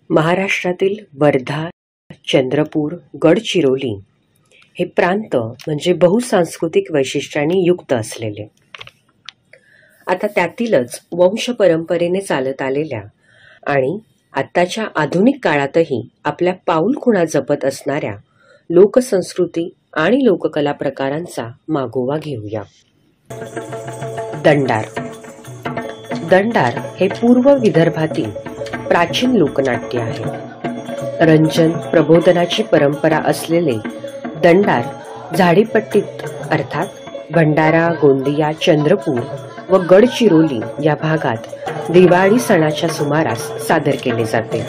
महाराष्ट्रातील वर्धा, चंद्रपूर, गडचिरोली हे प्रांत म्हणजे बहुसांस्कृतिक वैशिष्ट्यांनी युक्त असलेले. आता त्यातीलच वंश परंपरेने चालत आलेल्या आणि आत्ताच्या आधुनिक काळातही आपल्या पाऊलखुणा जपत असणाऱ्या लोकसंस्कृती आणि लोककला प्रकारांचा मागोवा घेऊया. दंडार. दंडार हे पूर्व विदर्भातील प्राचीन लोकनाट्य आहे. रंजन प्रबोधनाची परंपरा असलेले दंडार झाडीपट्टीत अर्थात भंडारा, गोंदिया, चंद्रपूर व गडचिरोली या भागात दिवाळी सणाच्या सुमारास सादर केले जाते.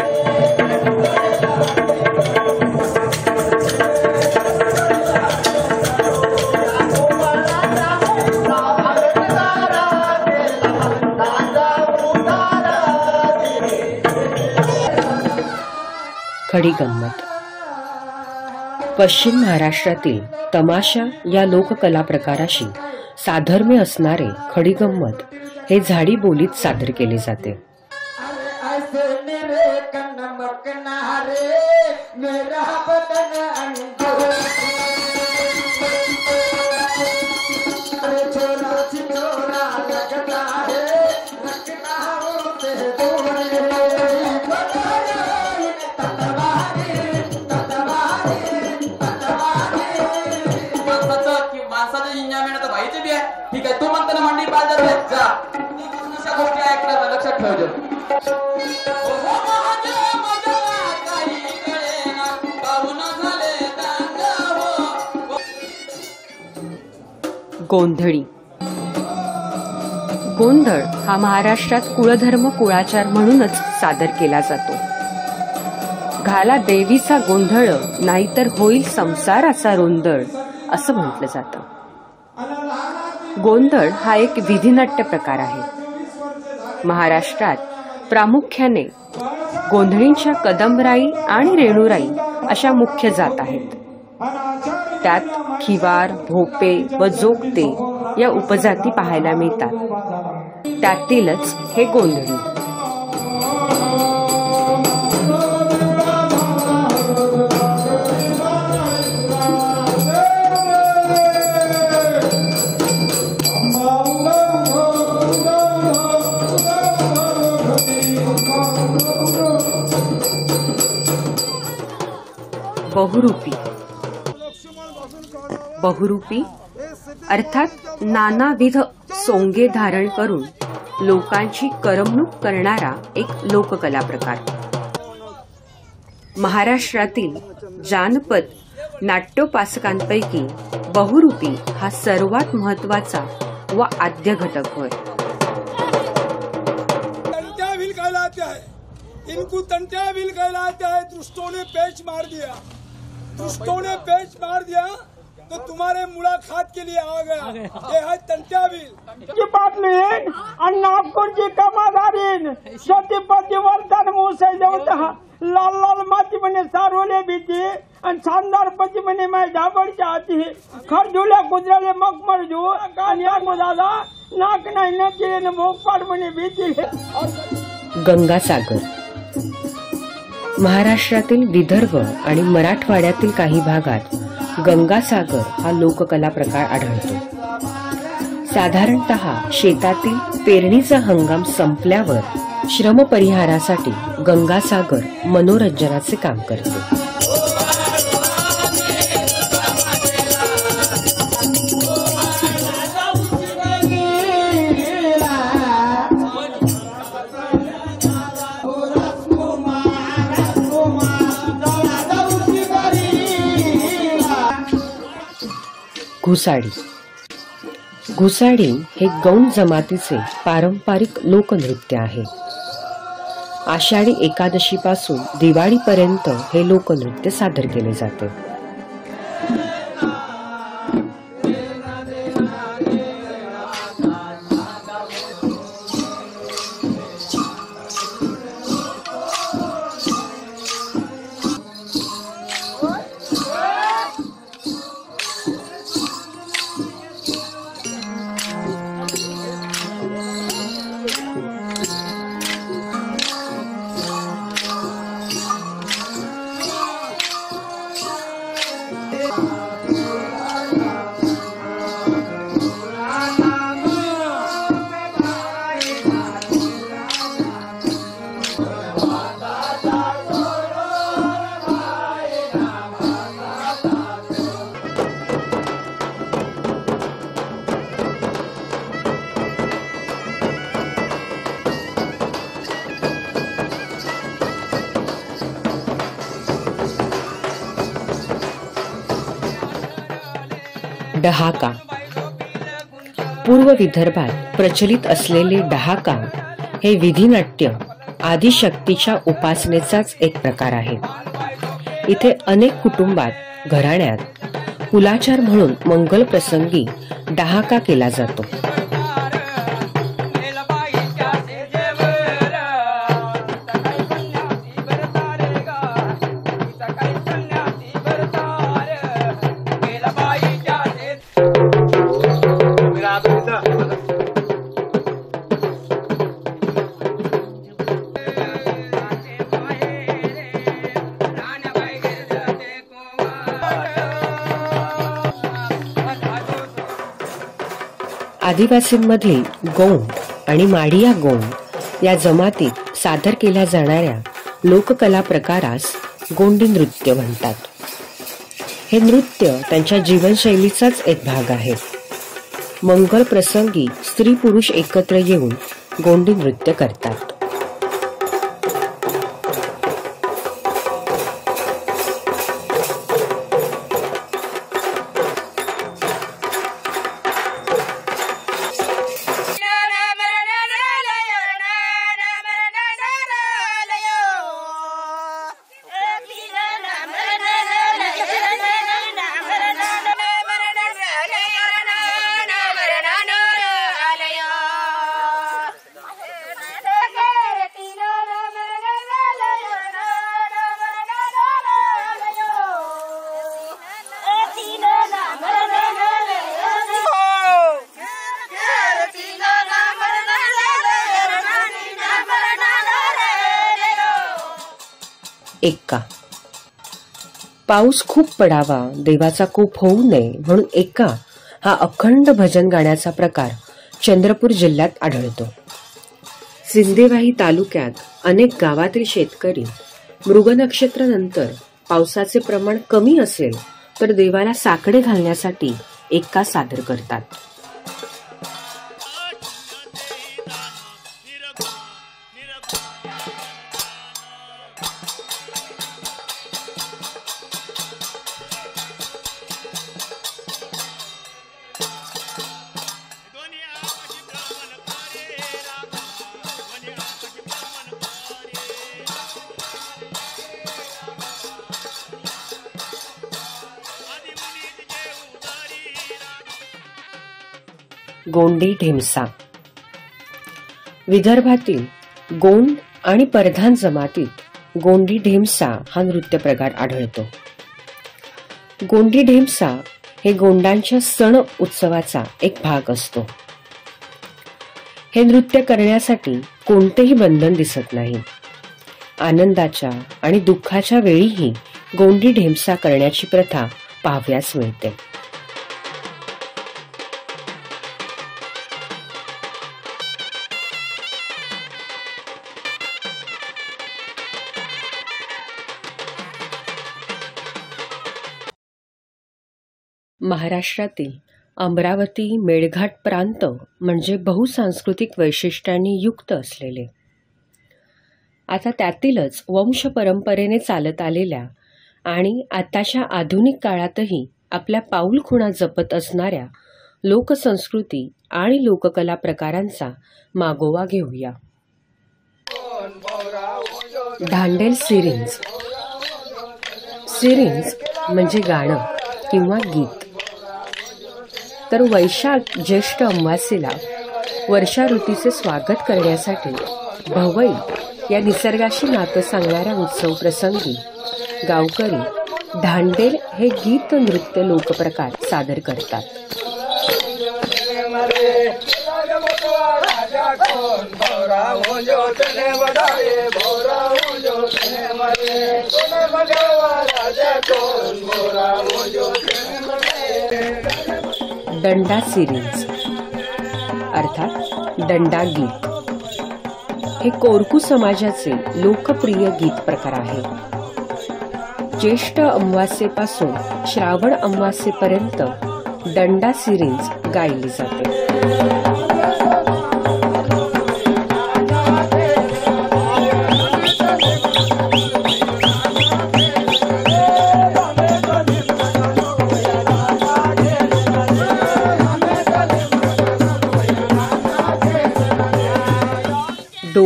खडी गंमत. पश्चिम महाराष्ट्रातील तमाशा या लोककला प्रकाराशी साधर्म्य असणारे खडी गंमत हे झाडी बोलीत सादर केले जाते. ठीक आहे, तू म्हणताना मंडी बाजार जा, अशा गोष्टी ऐकण्याचा लक्षात ठेवજો. गोंधळी. गोंधळ हा महाराष्ट्रात कुळधर्म कुळाचार म्हणूनच सादर केला जातो. घाला देवीचा गोंधळ नाहीतर होईल संसाराचा रोंदळ असं म्हटलं जातं. गोंधळ हा एक विधिनाट्य प्रकार आहे. महाराष्ट्रात प्रामुख्याने गोंधळींच्या कदमराई आणि रेणुराई अशा मुख्य जात आहेत. त्यात खिवार, भोपे व जोगते या उपजाती पाहायला मिळतात. त्यातीलच हे गोंधळी. बहुरूपी. बहुरूपी अर्थात नानाविध सोंगे धारण करून लोकांची करमणूक करणारा एक लोककला प्रकार. महाराष्ट्रातील जानपद नाट्योपासकांपैकी बहुरूपी हा सर्वात महत्वाचा व आद्य घटक होय. इनको तंट्याविल कहलाते हैं. दुष्टों ने पेच मार दिया, दुष्टों ने पेच मार दिया तो तुम्हारे मुलाकात के लिए आ गया. ये है तंट्याविल की बात नहीं. आणि नागपूरची कमादारीन शेतीपती वर्तन मुसे जेवता लाल लाल माती म्हणे सारोले भीती आणि शानदार पती म्हणे मैं झाबडच्या हाती खरजुल्या कुत्र्याले मग मरजू आणि दादा नाक नाही नची भोगपाड म्हणे भीती. गंगासागर. महाराष्ट्रातील विदर्भ आणि मराठवाड्यातील काही भागात गंगासागर हा लोककला प्रकार आढळतो. साधारणतः शेतातील पेरणीचा हंगाम संपल्यावर श्रमपरिहारासाठी गंगासागर मनोरंजनाचे काम करते. घुसाडी. घुसाडी हे गौंड जमातीचे पारंपरिक लोकनृत्य आहे. आषाढी एकादशीपासून दिवाळीपर्यंत हे लोकनृत्य सादर केले जाते. डहाका. पूर्व विदर्भात प्रचलित असलेले डहाका हे विधिनाट्य आदिशक्तीच्या उपासनेचाच एक प्रकार आहे. इथे अनेक कुटुंबात घराण्यात कुलाचार म्हणून मंगल प्रसंगी डहाका केला जातो. आदिवासींमध्ये गौंड आणि माडिया गौंड या जमातीत सादर केल्या जाणाऱ्या लोककला प्रकारास गोंडी नृत्य म्हणतात. हे नृत्य त्यांच्या जीवनशैलीचाच एक भाग आहे. मंगल प्रसंगी स्त्री पुरुष एकत्र येऊन गोंडी नृत्य करतात. एक्का. पाऊस खूप पडावा, देवाचा कोप होऊ नये म्हणून एक्का हा अखंड भजन गाण्याचा प्रकार चंद्रपूर जिल्ह्यात आढळतो. सिंदेवाही तालुक्यात अनेक गावातील शेतकरी मृग नक्षत्रानंतर पावसाचे प्रमाण कमी असेल तर देवाला साकडे घालण्यासाठी एक्का सादर करतात. गोंडी ढेमसा. विदर्भातील गोंड आणि परधान जमातीत गोंडी ढेमसा हा नृत्य प्रकार आढळतो. गोंडी ढेमसा हे गोंडांच्या सण उत्सवाचा एक भाग असतो. हे नृत्य करण्यासाठी कोणतेही बंधन दिसत नाही. आनंदाच्या आणि दुःखाच्या वेळीही गोंडी ढेमसा करण्याची प्रथा पाहावयास मिळते. महाराष्ट्रातील अमरावती मेळघाट प्रांत म्हणजे बहुसांस्कृतिक वैशिष्ट्यांनी युक्त असलेले, आता त्यातीलच वंश परंपरेने चालत आलेल्या आणि आताच्या आधुनिक काळातही आपल्या पाऊलखुणा जपत असणाऱ्या लोकसंस्कृती आणि लोककला प्रकारांचा मागोवा घेऊया. ढांडेल सिरिंज. सिरिंज म्हणजे गाणं किंवा गीत. तर वैशाख ज्येष्ठ अमावास्येला वर्षा ऋतूचे स्वागत करण्यासाठी भवई या निसर्गाशी नातं सांगणाऱ्या उत्सव प्रसंगी गावकरी ढांडेल हे गीत नृत्य लोकप्रकार सादर करतात. दंडा सिरिंज अर्थात दंडा गीत हे कोरकू समाजाचे लोकप्रिय गीत प्रकार आहे. ज्येष्ठ अमावास्येपासून श्रावण अमावास्येपर्यंत दंडा सिरिंज गायली जाते.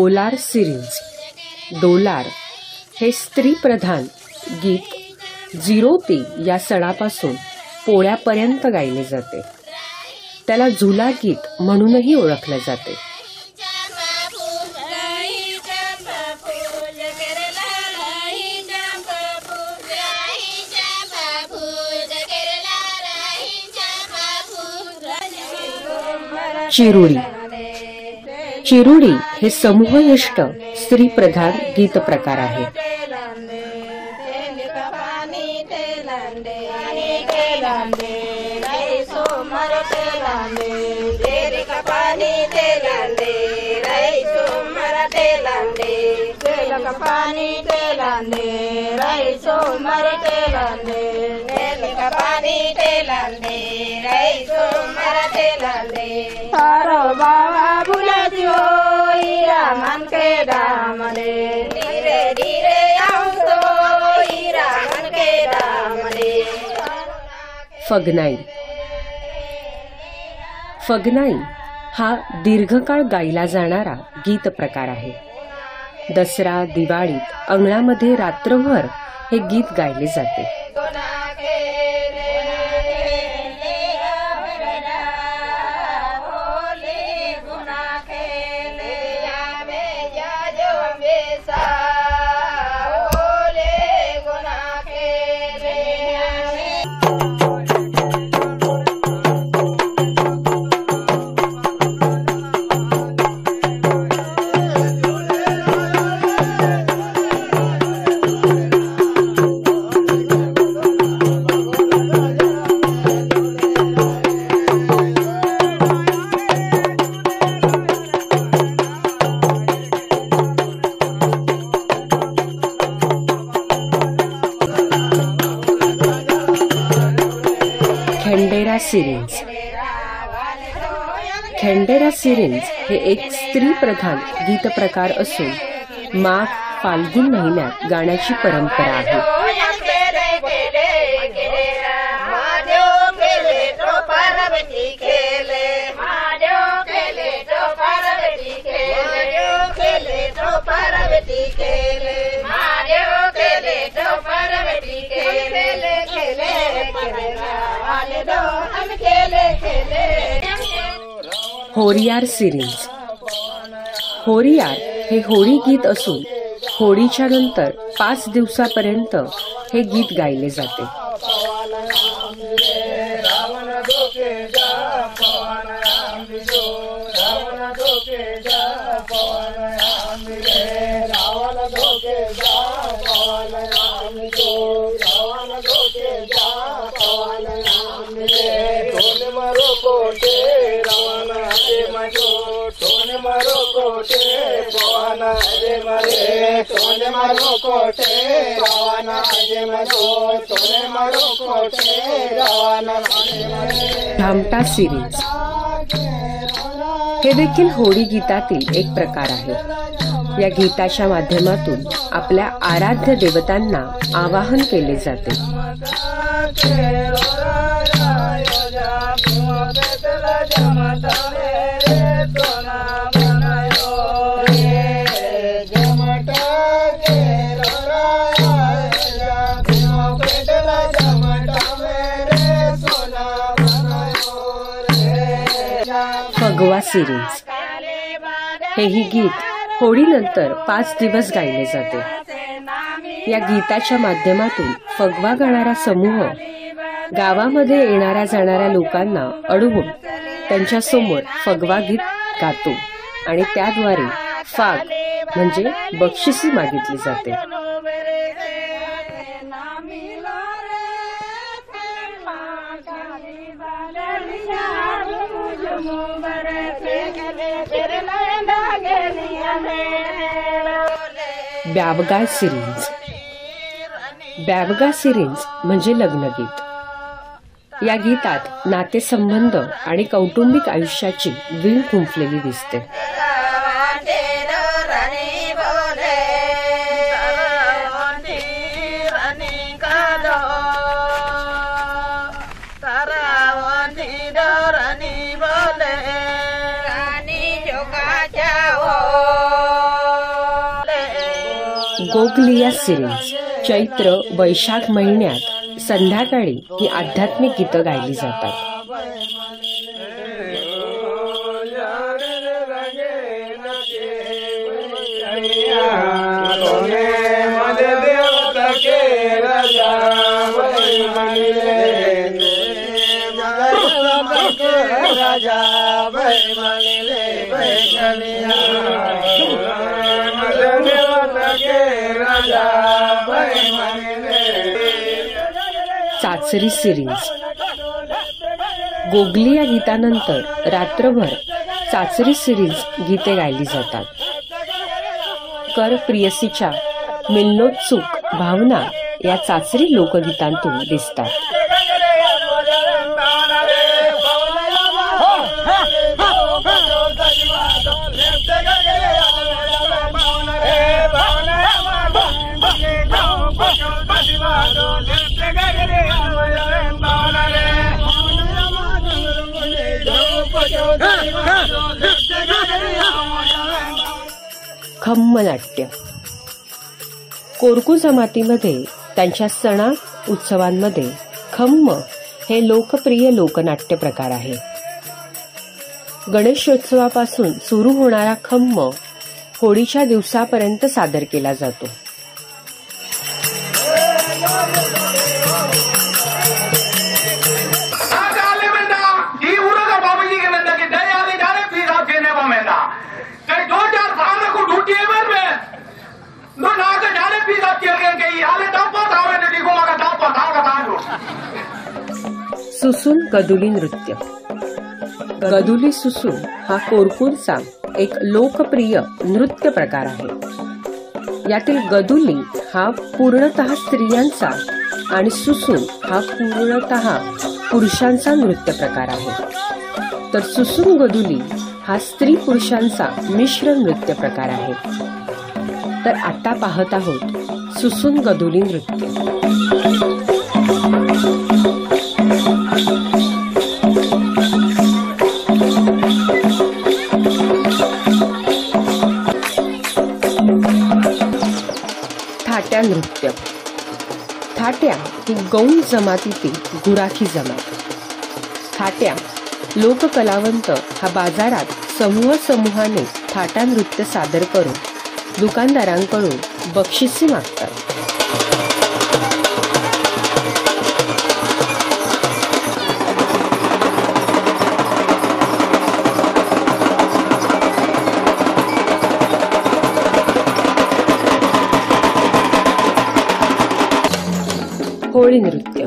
डोलार सिरीज. डोलार हे स्त्रीप्रधान गीत झिरोती या सणापासून पोळ्यापर्यंत गायले जाते. त्याला झुला गीत म्हणूनही ओळखले जाते. चिरुडी. चिरुडी हे समूहनिष्ठ स्त्रीप्रधान गीत प्रकार आहे. फगनाई. फगनाई हा दीर्घकाळ गायला जाणारा गीत प्रकार आहे. दसरा दिवाळीत अंगणामध्ये रात्रभर हे गीत गायले जाते. खेंडेरा सिरीज. खेंडेरा सिरीज हे एक स्त्रीप्रधान गीत प्रकार असून माघ फाल्गुन महिन्यात गाण्याची परंपरा आहे. होरियार सिरीज. होरियार हे होळी गीत असून होळीच्या नंतर 5 दिवसापर्यंत हे गीत गायले जाते. धामटा सिरीज हे देखील होळी गीतातील एक प्रकार आहे. या गीताच्या माध्यमातून आपल्या आराध्य देवतांना आवाहन केले जाते. फगवा सिरीज हेही गीत होळीनंतर 5 दिवस गायले जाते. या गीताच्या माध्यमातून फगवा गाणारा समूह गावामध्ये येणाऱ्या जाणाऱ्या लोकांना अडवून त्यांच्या समोर फगवा गीत गातो आणि त्याद्वारे फाग म्हणजे बक्षिसी मागितली जाते. ब्यावगा सिरीज. ब्यावगा सिरीज म्हणजे लग्नगीत. या गीतात नातेसंबंध आणि कौटुंबिक आयुष्याची वीण गुंफलेली दिसते. गोगलिया सिरीज चैत्र वैशाख महिन्यात संध्याकाळी ही आध्यात्मिक गीतं गायली जातात. चाचरी सिरीज गोगलिया गीतानंतर रात्रभर चाचरी सिरीज गीते गायली जातात. कर प्रियसीच्या मिलनोत्सुक भावना या चाचरी लोकगीतांतून दिसतात. खम्म नाट्य कोरकू जमातीमध्ये त्यांच्या सणा उत्सवांमध्ये खम्म हे लोकप्रिय लोकनाट्य प्रकार आहे. गणेशोत्सवापासून सुरू होणारा खम्म होळीच्या दिवसापर्यंत सादर केला जातो. सुसून गदुली नृत्य गदुली सुसून हा कोरकूरचा एक लोकप्रिय नृत्य प्रकार आहे. यातील गदुली हा पूर्णतः स्त्रियांचा आणि सुसून हा पूर्णतः पुरुषांचा नृत्य प्रकार आहे. तर सुसून गदुली हा स्त्री पुरुषांचा मिश्र नृत्य प्रकार आहे. तर आता पाहत आहोत सुसून गदुली नृत्य. थाट्या नृत्य थाट्या ही गौण जमातीतील गुराखी जमात. थाट्या लोककलावंत हा बाजारात समूहाने थाटा नृत्य सादर करून दुकानदारांकडून बक्षिसी मागतात. होळी नृत्य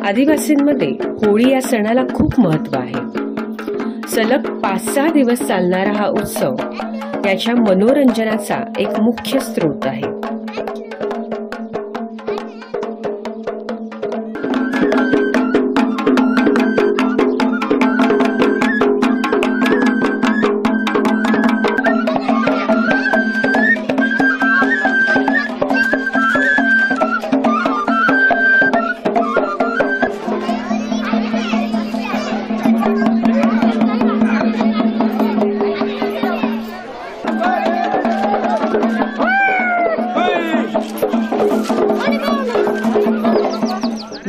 आदिवासींमध्ये होळी या सणाला खूप महत्त्व आहे. सलग 5-6 दिवस चालणारा हा उत्सव याच्या मनोरंजनाचा एक मुख्य स्रोत आहे.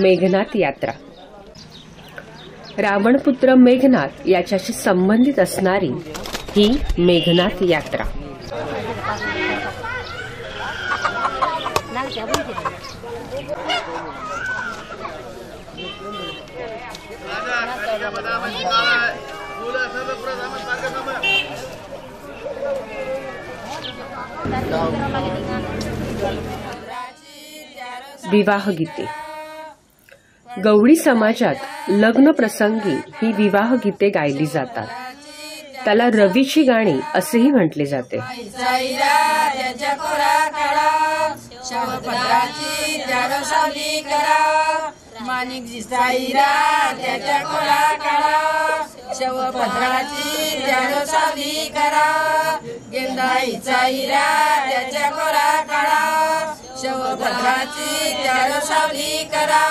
मेघनाथ यात्रा रावणपुत्र मेघनाथ याच्याशी संबंधित असणारी ही मेघनाथ यात्रा. विवाह गीते गवळी समाजात लग्न प्रसंगी ही विवाह गीते गायली जातात. त्याला रवीची गाणी असेही म्हटले जाते. माणिकजी साईरा त्याच्या कोला काळा शवपत्राची त्याला सावली करा गेंदाई साईरा त्याच्या कोला काळा शवपत्राची त्याला सावली करा.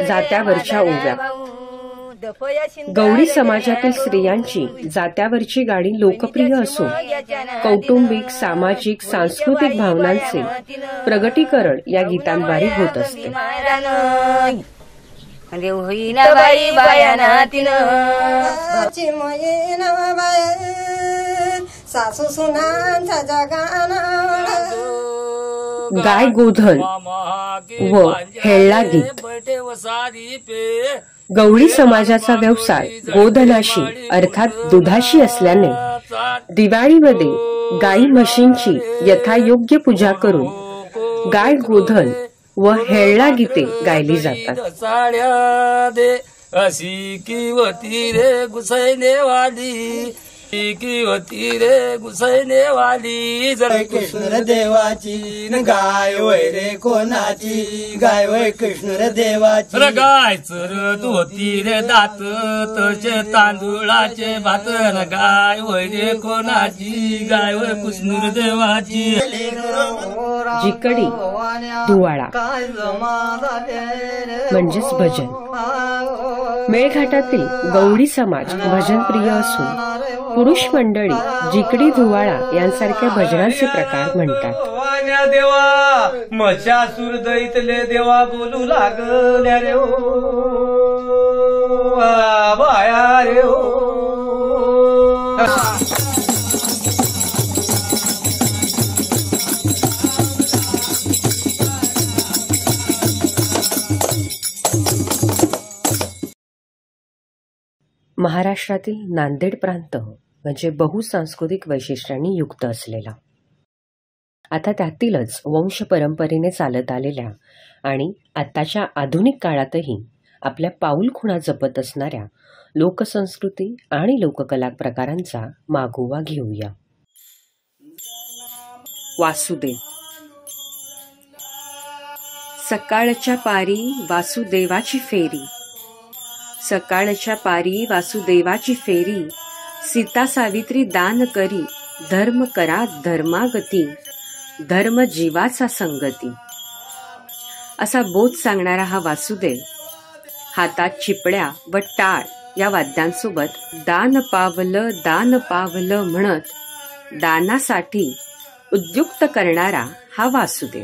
जात्यावरच्या ओव्या गवळी समाजातील स्त्रियांची जात्यावरची गाणी लोकप्रिय असून कौटुंबिक, सामाजिक, सांस्कृतिक भावनांचे प्रगटीकरण या गीतांद्वारे होत असते. गाय गोधन व हेळ्ळा गीत. गवळी समाजाचा व्यवसाय गोधनाशी अर्थात दुधाशी असल्याने दिवाळीमध्ये गाई म्हशींची यथायोग्य पूजा करून गाय गोधन व हेळ्ळा गीते गायली जातात. अशी किवती रे गुसैनेवाली, किवती रे गुसैनेवाली, जय कृष्ण देवाची गाय वय रे कोणाची, गाय वय कृष्ण देवाची. गाय चरत होती रे दात तचे तांदुळाचे भात, गाय वय रे कोणाची, गाय वय कृष्ण देवाची. जिकडी धुवाळा म्हणजेच भजन. मेळघाटातील गवळी समाज भजनप्रिय असून पुरुष मंडळी जिकडी धुवाळा यांसारख्या भजनांचे प्रकार म्हणतात. देवा मशासूर दैतले देवा बोलू लागल्या रे बाया रे महाराष्ट्रातील नांदेड प्रांत म्हणजे बहुसांस्कृतिक वैशिष्ट्यांनी युक्त असलेला, आता त्यातीलच वंश परंपरेने चालत आलेल्या आणि आताच्या आधुनिक काळातही आपल्या पाऊलखुणा जपत असणाऱ्या लोकसंस्कृती आणि लोककला प्रकारांचा मागोवा घेऊया. वासुदेव. सकाळच्या पारी वासुदेवाची फेरी, सकाळच्या पारी वासुदेवाची फेरी, सीता सावित्री दान करी, धर्म करा धर्मागती, धर्म जीवाचा संगती. असा बोध सांगणारा हा वासुदेव हातात चिपड्या व टाळ या वाद्यांसोबत दान पावलं म्हणत दानासाठी उद्युक्त करणारा हा वासुदेव.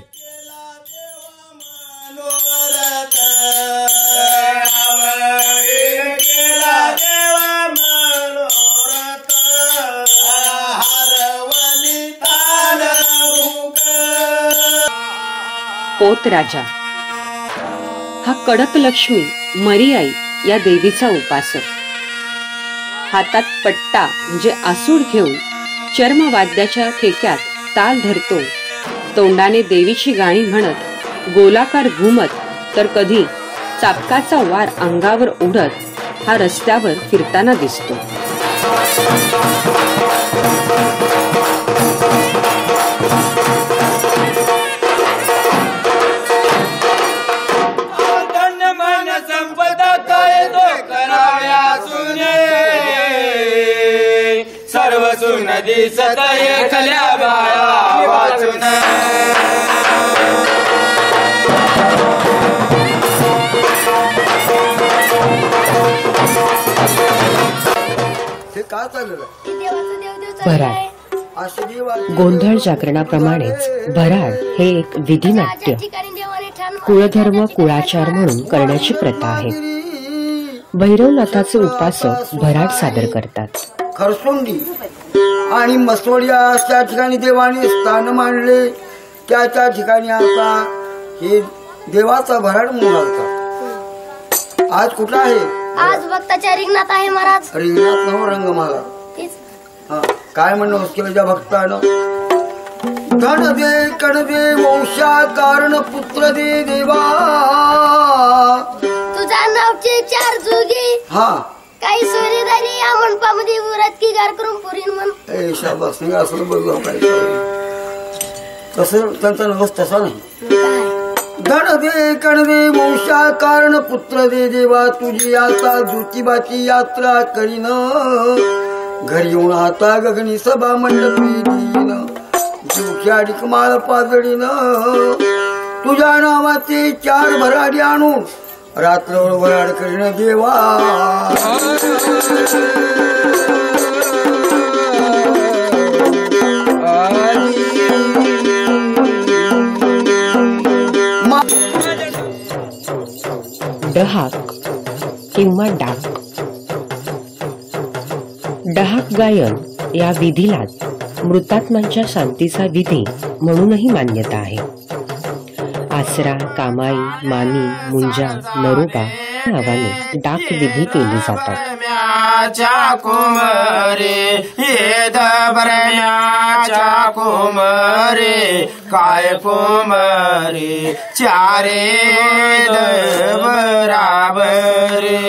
पोतराजा हा कडक लक्ष्मी मरीआई या देवीचा उपासक. हातात पट्टा म्हणजे आसूड घेऊन चर्मवाद्याच्या ठेक्यात ताल धरतो. तोंडाने देवीची गाणी म्हणत गोलाकार घुमत तर कधी चापकाचा वार अंगावर उडत हा रस्त्यावर फिरताना दिसतो. सर्व सुन दिसत एकल्या बाया वाचून. हे का चाललं? भराड. गोंधळ जागरणाप्रमाणेच भराड हे एक विधिनाट्य कुळधर्म कुळाचार म्हणून करण्याची प्रथा आहे. भैरवनाथाचे उपासक भराड सादर करतात. खरसुंडी आणि मसवडिया त्या ठिकाणी देवाने स्थान मांडले. त्या ठिकाणी आता हे देवाचा भराड म्हणून लागतात. आज कुठला आहे? आज भक्ताच्या रिंगणात आहे महाराज. रिंगणात नव रंग महाराज. काय म्हणणं केलं त्या भक्तानं? धन दे कण दे वंशा कारण पुत्र दे देवा, तुझ्या नावचे चार जुगी. हा काही सोयरेदारी या मंडपामध्ये उरत की गार करून पुरीन म्हण. शाबास. असं बोललो काय तसं त्यांचा नवस तसा नाही. धन दे कण दे वंशा कारण पुत्र दे देवा, तुझी आता ज्योतिबाची यात्रा करीन. घरी येऊन आता गगनी सभा मंडपी देईन. जीवच्या डिकमाळ पाजडीन. तुझ्या नावाचे चार भराडी आणून रात्रभर वराड करीन देवा. डहाक किंवा डाक. डहाक गायन या विधीलाच मृतात्मांच्या शांतीचा विधी म्हणूनही मान्यता आहे. आसरा, कामाई, मानी, मुंजा, नरोबा नावाने डाक विधी केली जातात. काय कोमरे चारे बराबरे.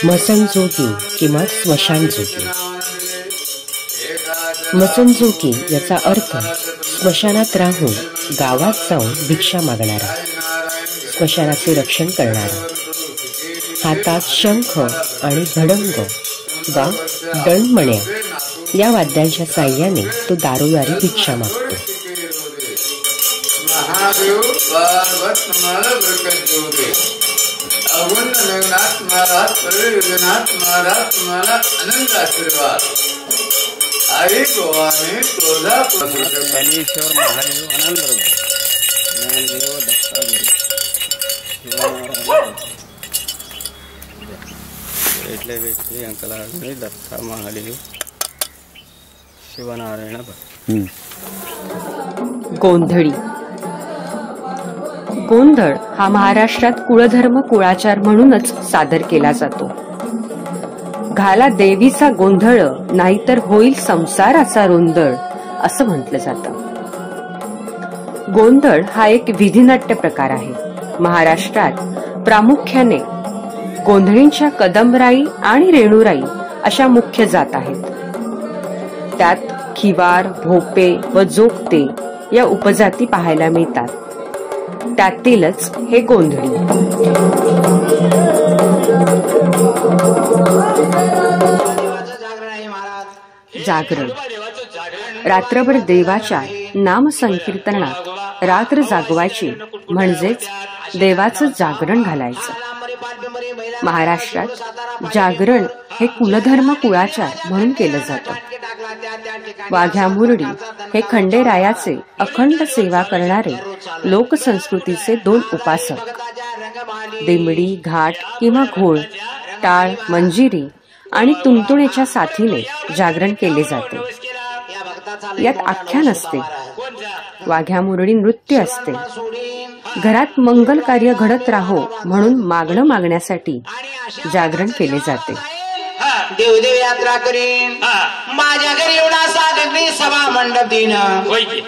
मसणजोगी किंवा स्मशानजोगी. मसणजोगी याचा अर्थ स्मशानात राहून गावात जाऊन भिक्षा मागणारा, स्मशानाचे रक्षण करणारा. हातात शंख आणि भडंग वा दणमण्या या वाद्यांच्या साह्याने तो दारोदारी भिक्षा मागतो. अवुन्न लग्नात महाराज प्रयोजनात महाराज तुम्हाला आनंद आशीर्वाद. आई गोवाने तुळजापूर शनीश्वर महादेव आनंद ज्ञानदेव दत्तादेव भेटले अंकला दत्ता महादेव शिवनारायण. गोंधळी. गोंधळ हा महाराष्ट्रात कुळधर्म कुळाचार म्हणूनच सादर केला जातो. घाला देवीचा गोंधळ नाहीतर होईल संसाराचा रुंदळ असं म्हटलं जातं. गोंधळ हा एक विधिनाट्य प्रकार आहे. महाराष्ट्रात प्रामुख्याने गोंधळींच्या कदमराई आणि रेणुराई अशा मुख्य जात आहेत. त्यात खिवार, भोपे व जोगते या उपजाती पाहायला मिळतात. त्यातीलच हे गोंधळी. जागरण. रात्रभर देवाच्या नाम संकीर्तनात रात्र जागवायची म्हणजेच देवाचं जागरण घालायचं. महाराष्ट्रात जागरण हे कुलधर्म कुळाचार म्हणून केलं जातं. वाघ्या मुरडी हे खंडेरायाचे अखंड सेवा करणारे लोकसंस्कृतीचे 2 उपासक. दिमडी, घाट किंवा घोळ, टाळ, मंजिरी आणि तुणतुणेच्या साथीने जागरण केले जाते. यात आख्यान असते. वाघ्या मुरडी नृत्य असते. घरात मंगल कार्य घडत राहो म्हणून मागणं मागण्यासाठी जागरण केले जाते. देवदेव यात्रा करीन माझ्या घरी एवढा साधकनी सभा मंडप दिन.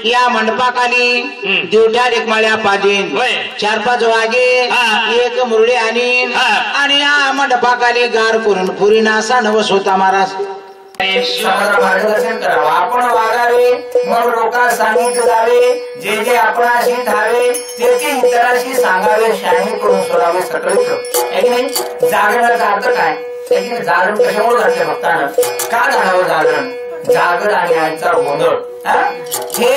या मंडपाखाली दिवट्या रेकमाळ्या पादीन. 4-5 वागे एक मुरडी आणीन आणि या मंडपाखाली गार करून पुरीना असा नवस होता महाराज. मार्गदर्शन करावं. आपण वागावे मग लोकांना सांगितले जावे. जे जे आपणाशी धावे ते ते इतरांशी सांगावे. शाही करून सोडावे सगळे. जागरणाचा अर्थ काय? जागरण कशामुळे घडते भक्तांना? का घडावं जागरण? जागर आणि आईचा गोंधळ हे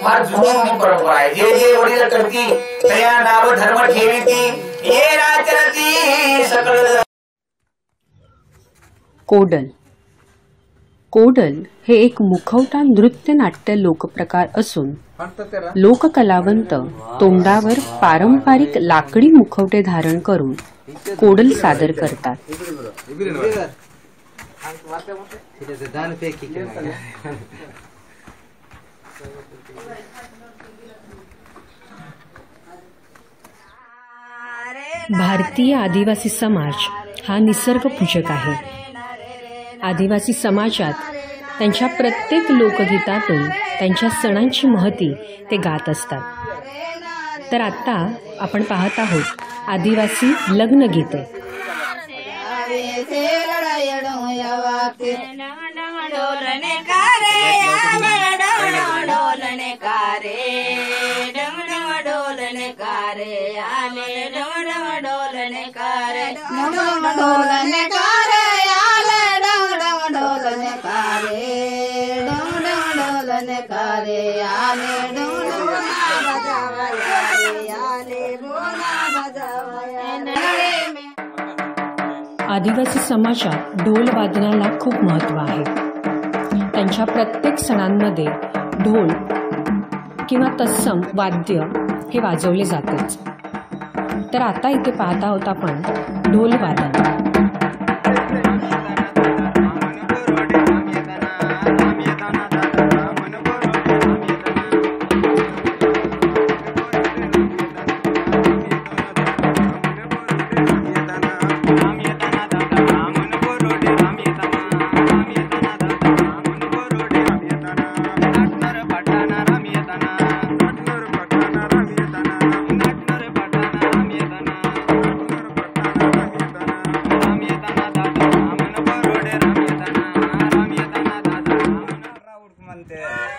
फार जुनी परंपरा आहे. जे जे वडील करती तया नाव धर्म ठेवीती ये राचरती सकळ. कोडल. कोडल हे एक मुखवटा नृत्य नाट्य लोकप्रकार असून लोककलावंत तोंडावर पारंपरिक लाकडी मुखवटे धारण करून कोडल सादर करतात. भारतीय आदिवासी समाज हा निसर्ग पूजक आहे. आदिवासी समाजात त्यांच्या प्रत्येक लोकगीतातून त्यांच्या सणांची महती ते गात असतात. तर आता आपण पाहत आहोत आदिवासी लग्न गीते. लागते ढोलने का रे ढोलने का रे ढोलने का रे आले ढोलने का रे ढोलने का रे आले ढोलने का रे ढोलने का रे आले आदिवासी समाजात ढोल वादनाला खूप महत्त्व आहे. त्यांच्या प्रत्येक सणांमध्ये ढोल किंवा तत्सम वाद्य हे वाजवले जातेच. तर आता इथे पाहता आहोत आपण ढोल वादन.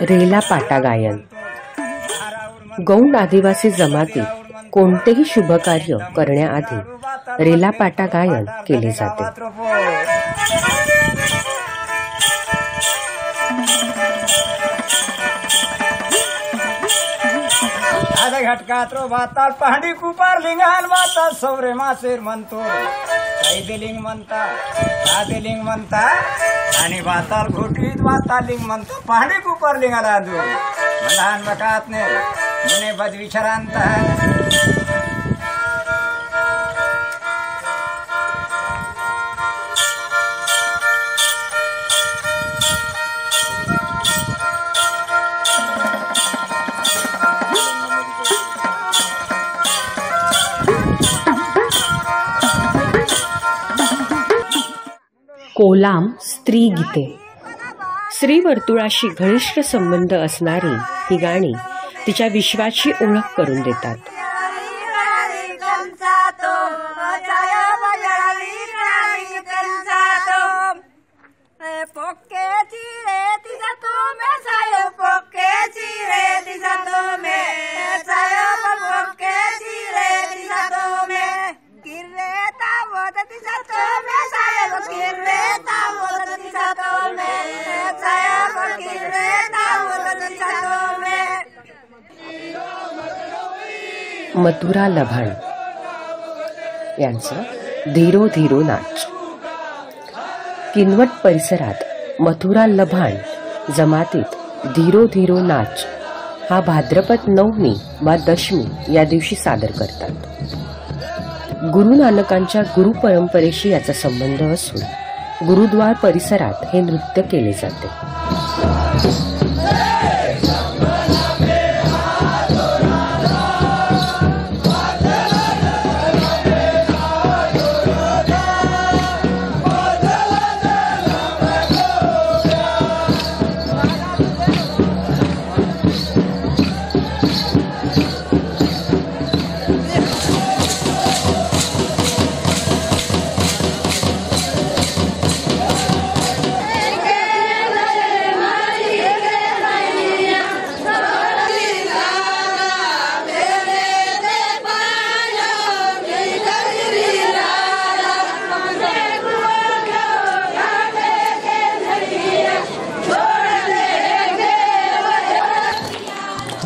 रेला पाटा गायन. गौंड आदिवासी जमातीत कोणतेही शुभ कार्य करण्याआधी रेला पाटा गायन केले जाते. घटकात बाताल पहाडी कुपार लिंगान बाताल सौरे मासेर म्हणतो कैदेलिंग म्हणता कादेलिंग म्हणता आणि बाताल घोटीत बाताल लिंग म्हणतो पहाडी कुपार लिंगाला आदू लहान बकात ने मुने बद विचारांत कोलाम स्त्री गीते. स्त्री वर्तुळाशी घनिष्ठ संबंध असणारी ही गाणी तिच्या विश्वाची ओळख करून देतात. मथुरा लभाण यांचं धीरो धीरो नाच. किनवट परिसरात मथुरा लभाण जमातीत धीरो धीरो नाच हा भाद्रपद नवमी वा दशमी या दिवशी सादर करतात. गुरु नानकांच्या गुरु परंपरेशी याचा संबंध असून गुरुद्वार परिसरात हे नृत्य केले जाते.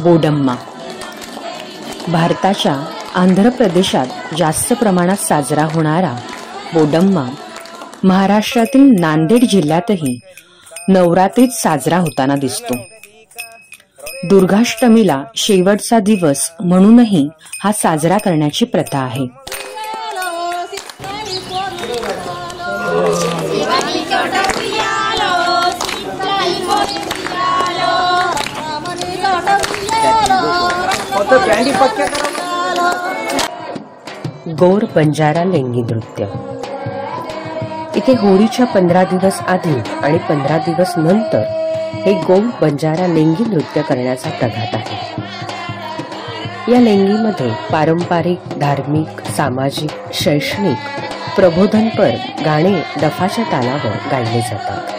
बोडम्मा. भारताच्या आंध्र प्रदेशात जास्त प्रमाणात साजरा होणारा बोडम्मा महाराष्ट्रातील नांदेड जिल्ह्यातही नवरात्रीत साजरा होताना दिसतो. दुर्गाष्टमीला शेवटचा दिवस म्हणूनही हा साजरा करण्याची प्रथा आहे. गौर बंजारा लेंगी नृत्य. इथे होळीच्या 15 दिवस आधी आणि 15 दिवस नंतर हे गौर बंजारा लेंगी नृत्य करण्याचा प्रघात आहे. या लेंगीमध्ये पारंपरिक, धार्मिक, सामाजिक, शैक्षणिक, प्रबोधनपर गाणे डफाच्या तालावर गायले जातात.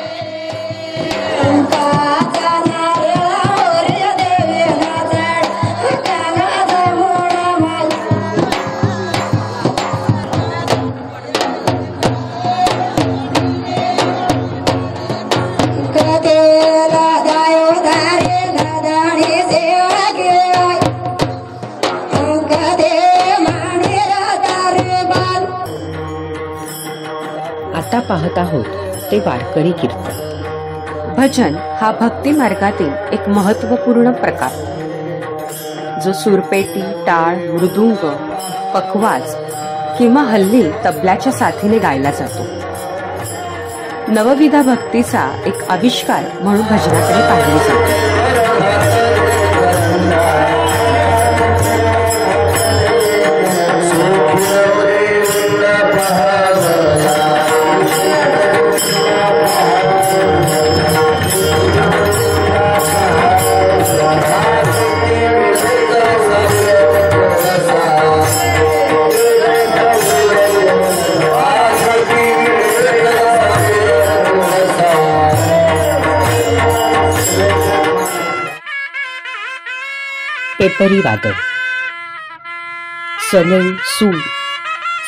आता पाहत आहोत ते वारकरी कीर्तन. भजन हा भक्ती मार्गातील एक महत्वपूर्ण प्रकार, जो सुरपेटी, टाळ, मृदुंग, पखवाज किंवा हल्ली तबल्याच्या साथीने गायला जातो. नवविधा भक्तीचा एक आविष्कार म्हणून भजनाकडे पाहिले जाते. पेपरी वादन, सनई, सूर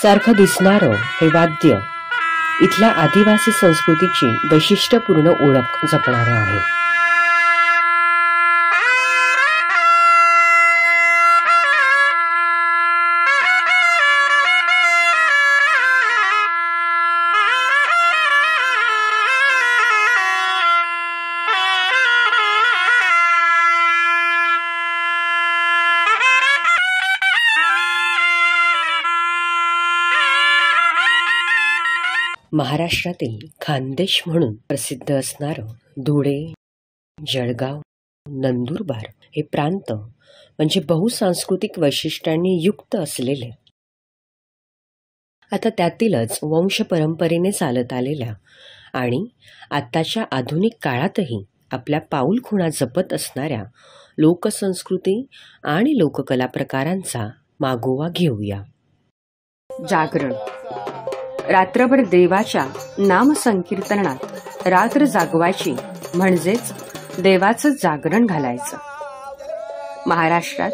सारखं दिसणारं हे वाद्य इथल्या आदिवासी संस्कृतीची वैशिष्ट्यपूर्ण ओळख जपणारं आहे. महाराष्ट्रातील खानदेश म्हणून प्रसिद्ध असणारं धुळे, जळगाव, नंदुरबार हे प्रांत म्हणजे बहुसांस्कृतिक वैशिष्ट्यांनी युक्त असलेले, आता त्यातीलच वंश परंपरेने चालत आलेल्या आणि आताच्या आधुनिक काळातही आपल्या पाऊलखुणा जपत असणाऱ्या लोकसंस्कृती आणि लोककला प्रकारांचा मागोवा घेऊया. जागरण. रात्रभर देवाच्या नामसंकीर्तनात रात्र जागवायची म्हणजेच देवाचं जागरण घालायचं. महाराष्ट्रात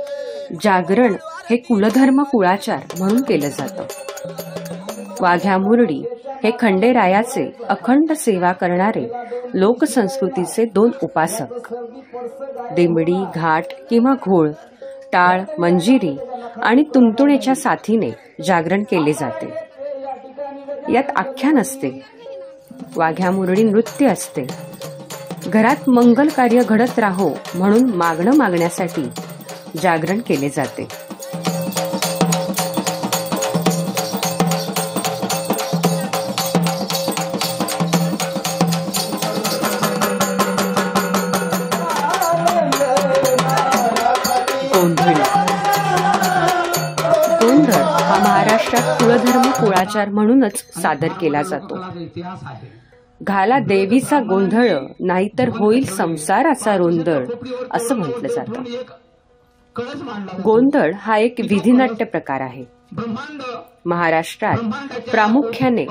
जागरण हे कुलधर्म कुळाचार म्हणून केलं जातं. वाघ्या मुरडी हे खंडेरायाचे अखंड सेवा करणारे लोकसंस्कृतीचे 2 उपासक. दिमडी, घाट किंवा घोळ, टाळ, मंजिरी आणि तुणतुणेच्या साथीने जागरण केले जाते. यात आख्यान असते, वाघ्या मुरडी नृत्य असते. घरात मंगल कार्य घडत राहो म्हणून मागणं मागण्यासाठी जागरण केले जाते. गोंधळ हा महाराष्ट्रात कुळधर्म कुळाचार म्हणूनच सादर केला जातो. घाला देवीचा गोंधळ, नाहीतर होईल संसाराचा रोंदळ असं म्हटलं जातं. गोंधळ हा एक विधिनाट्य प्रकार आहे. महाराष्ट्रात प्रामुख्याने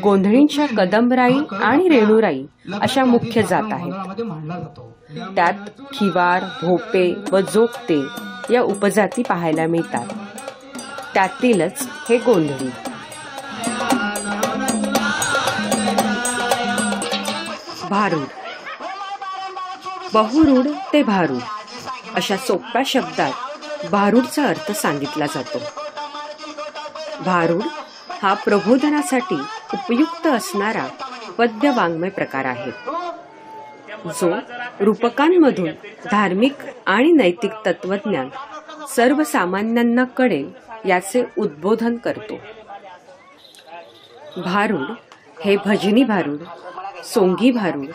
गोंधळींच्या कदमराई आणि रेणुराई अशा मुख्य जात आहेत. त्यात खिवार, भोपे व जोगते या उपजाती पाहायला मिळतात. त्यातीलच हे गोंधळी. भारूड. बहुरूढ ते भारूड अशा सोप्या शब्दात भारूडचा अर्थ सांगितला जातो. भारूड हा प्रबोधनासाठी उपयुक्त असणारा पद्य वाङ्मय प्रकार आहे, जो रूपकांमधून धार्मिक आणि नैतिक तत्वज्ञान सर्वसामान्यांना कळेल याचे उद्बोधन करतो. भारूड हे भजनी भारूड, सोंगी भारूड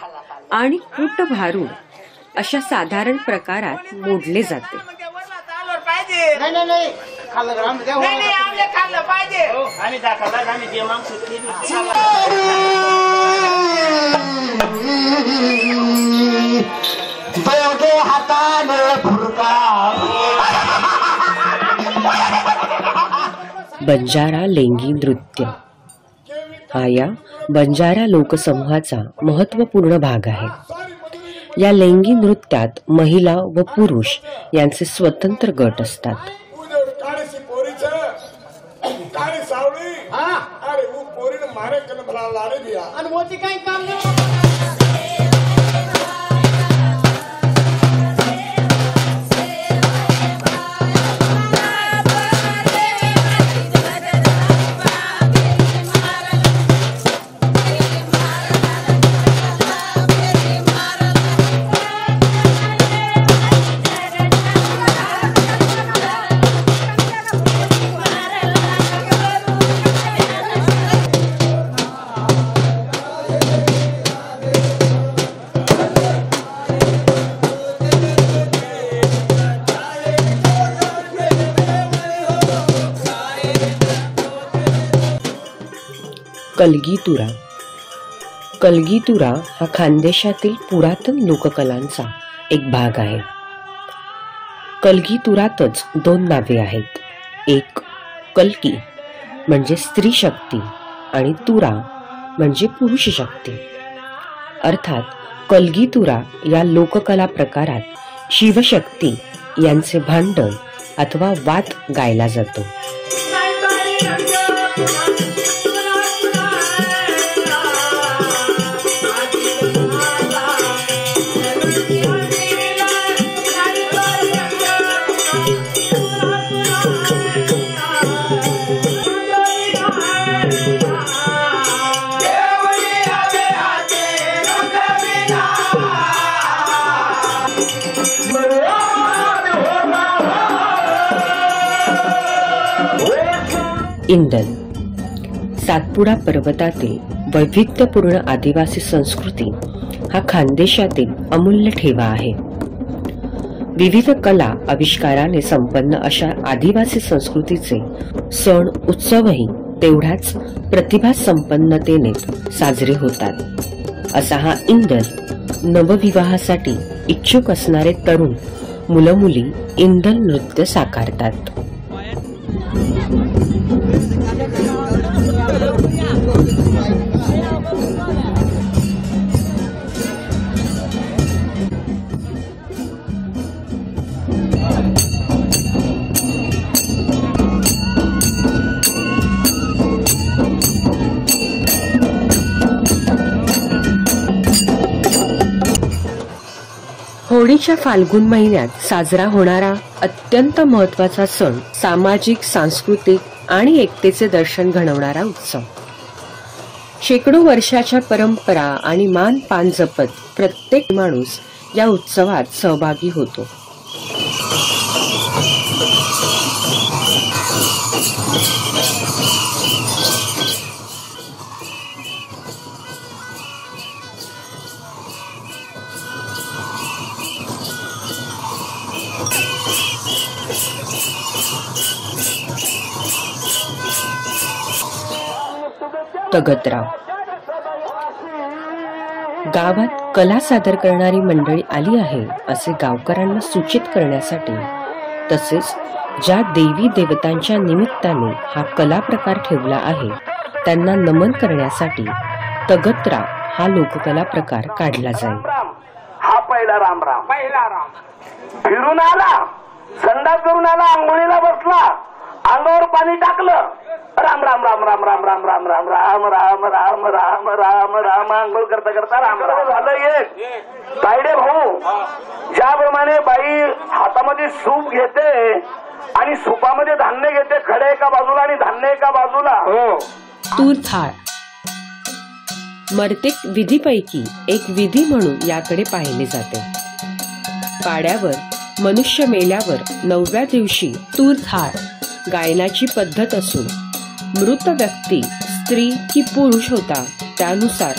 आणि कुट भारूड अशा साधारण प्रकारात मोडले जाते. हाताने फुरका बंजारा लेंगी नृत्य हा या बंजारा लोकसमूहाचा महत्त्वपूर्ण भाग आहे. या लेंगी नृत्यात महिला व पुरुष यांचे स्वतंत्र गट असतात. कलगीतुरा. कलगीतुरा हा खानदेशातील पुरातन लोककलांचा एक भाग आहे. कलगीतुरातच 2 नावे आहेत. एक कल्की म्हणजे स्त्री शक्ती आणि तुरा म्हणजे पुरुष शक्ती. अर्थात कलगीतुरा या लोककला प्रकारात शिवशक्ती यांचे भांडण अथवा वाद गायला जातो. इंदल. सातपुडा पर्वतातील वैविध्यपूर्ण आदिवासी संस्कृती हा खानदेशातील अमूल्य ठेवा आहे. विविध कला आविष्काराने संपन्न अशा आदिवासी संस्कृतीचे सण उत्सवही तेवढ्याच प्रतिभा संपन्नतेने साजरे होतात. असा हा इंदल नवविवाहासाठी इच्छुक असणारे तरुण मुलं मुली इंदल नृत्य साकारतात. होळीच्या फाल्गुन महिन्यात साजरा होणारा अत्यंत महत्त्वाचा सण, सामाजिक, सांस्कृतिक आणि एकतेचे दर्शन घडवणारा उत्सव. शेकडो वर्षाच्या परंपरा आणि मान पान जपत प्रत्येक माणूस या उत्सवात सहभागी होतो. तगतराव. गावात कला सादर करणारी मंडळी आली आहे असे गावकऱ्यांना सूचित करण्यासाठी, तसेच ज्या देवी देवतांच्या निमित्ताने हा कला प्रकार ठेवला आहे त्यांना नमन करण्यासाठी तगतराव हा लोककला प्रकार काढला जाईल. हा पहिला राम राम. पहिला राम. फिरून आला, संडास करून आला, आंघोळीला बसला, अंगावर पाणी टाकलं, राम राम राम राम राम राम राम राम राम राम राम राम राम राम आंघोळ करता करता राम राम झालं. एक तायडे भाऊ, ज्याप्रमाणे बाई हातामध्ये सूप घेते आणि सुपामध्ये धान्य घेते, खडे एका बाजूला आणि धान्य एका बाजूला. तूर थाळ मर्तिक विधीपैकी एक विधी म्हणून याकडे पाहिले जाते. पाड्यावर मनुष्य मेल्यावर 9व्या दिवशी तूर थाळ गायनाची पद्धत असून मृत व्यक्ती स्त्री की पुरुष होता त्यानुसार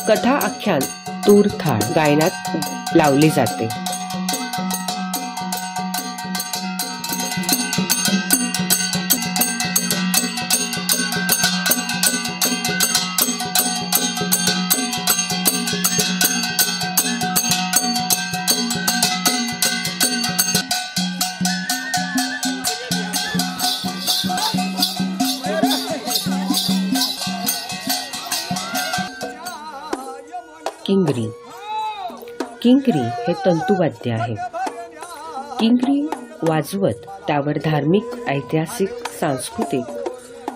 कथा आख्यान तूर थाळ गायनात लावले जाते. किंक्री हे तंतुवाद्य आहे. किंक्री वाजवत त्यावर धार्मिक, ऐतिहासिक, सांस्कृतिक,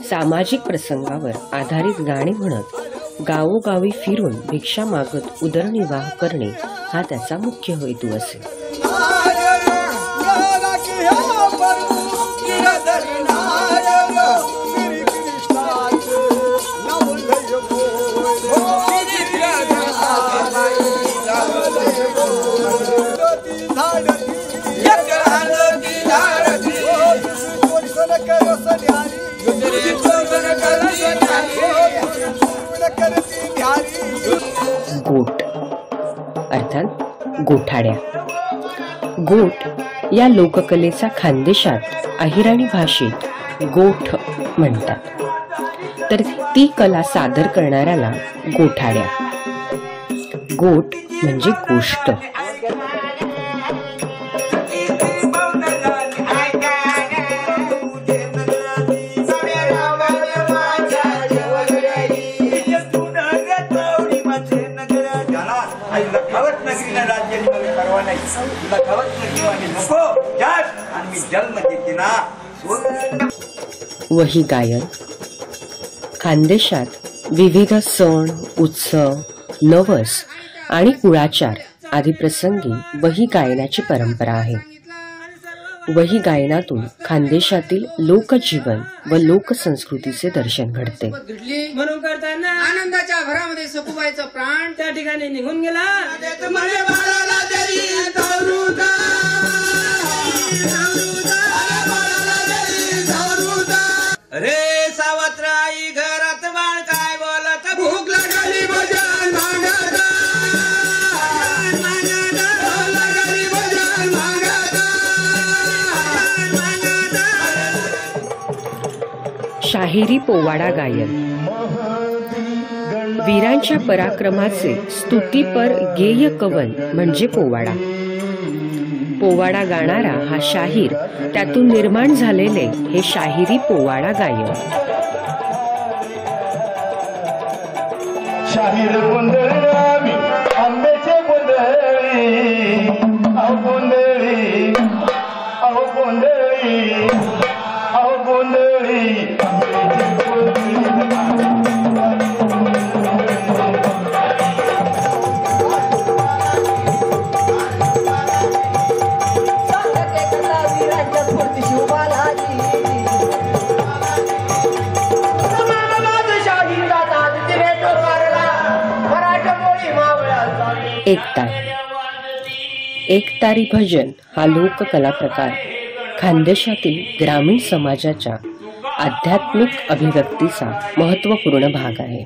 सामाजिक प्रसंगावर आधारित गाणी म्हणत गावोगावी फिरून भिक्षा मागत उदरनिर्वाह करणे हा त्याचा मुख्य हेतू असे. गोठ अर्थात गोठाड्या. गोठ या लोककलेचा खानदेशात अहिराणी भाषेत गोठ म्हणतात, तर ती कला सादर करणाऱ्याला गोठाड्या. गोठ म्हणजे गोष्ट. वही गायन. खानदेशात विविध सण, उत्सव, नवस आणि कुळाचार आदी प्रसंगी वही गायनाची परंपरा आहे. वही गायनातून खानदेशातील लोकजीवन व लोकसंस्कृतीचे दर्शन घडते. म्हणून करताना आनंदाच्या भरामध्ये सखुबाईचा प्राण त्या ठिकाणी निघून गेला. रे सावत्र आई घरात बाळ काय बोलत, भूक लागली भजन मागत, लागली भजन मागत. शाहिरी पोवाडा गायन. वीरांच्या पराक्रमाचे स्तुतीपर गेय कवन म्हणजे पोवाडा. पोवाडा गाणारा हा शाहीर, त्यातून निर्माण झालेले हे शाहिरी पोवाडा गायन. शाहीर गोंधळी आम्ही आंब्याचे गोंधळी, अहो गोंधळी, अहो गोंधळी, अहो गोंधळी. एकतार. एकतारी भजन हा लोककला प्रकार खानदेशातील ग्रामीण समाजाच्या आध्यात्मिक अभिव्यक्तीचा महत्त्वपूर्ण भाग आहे.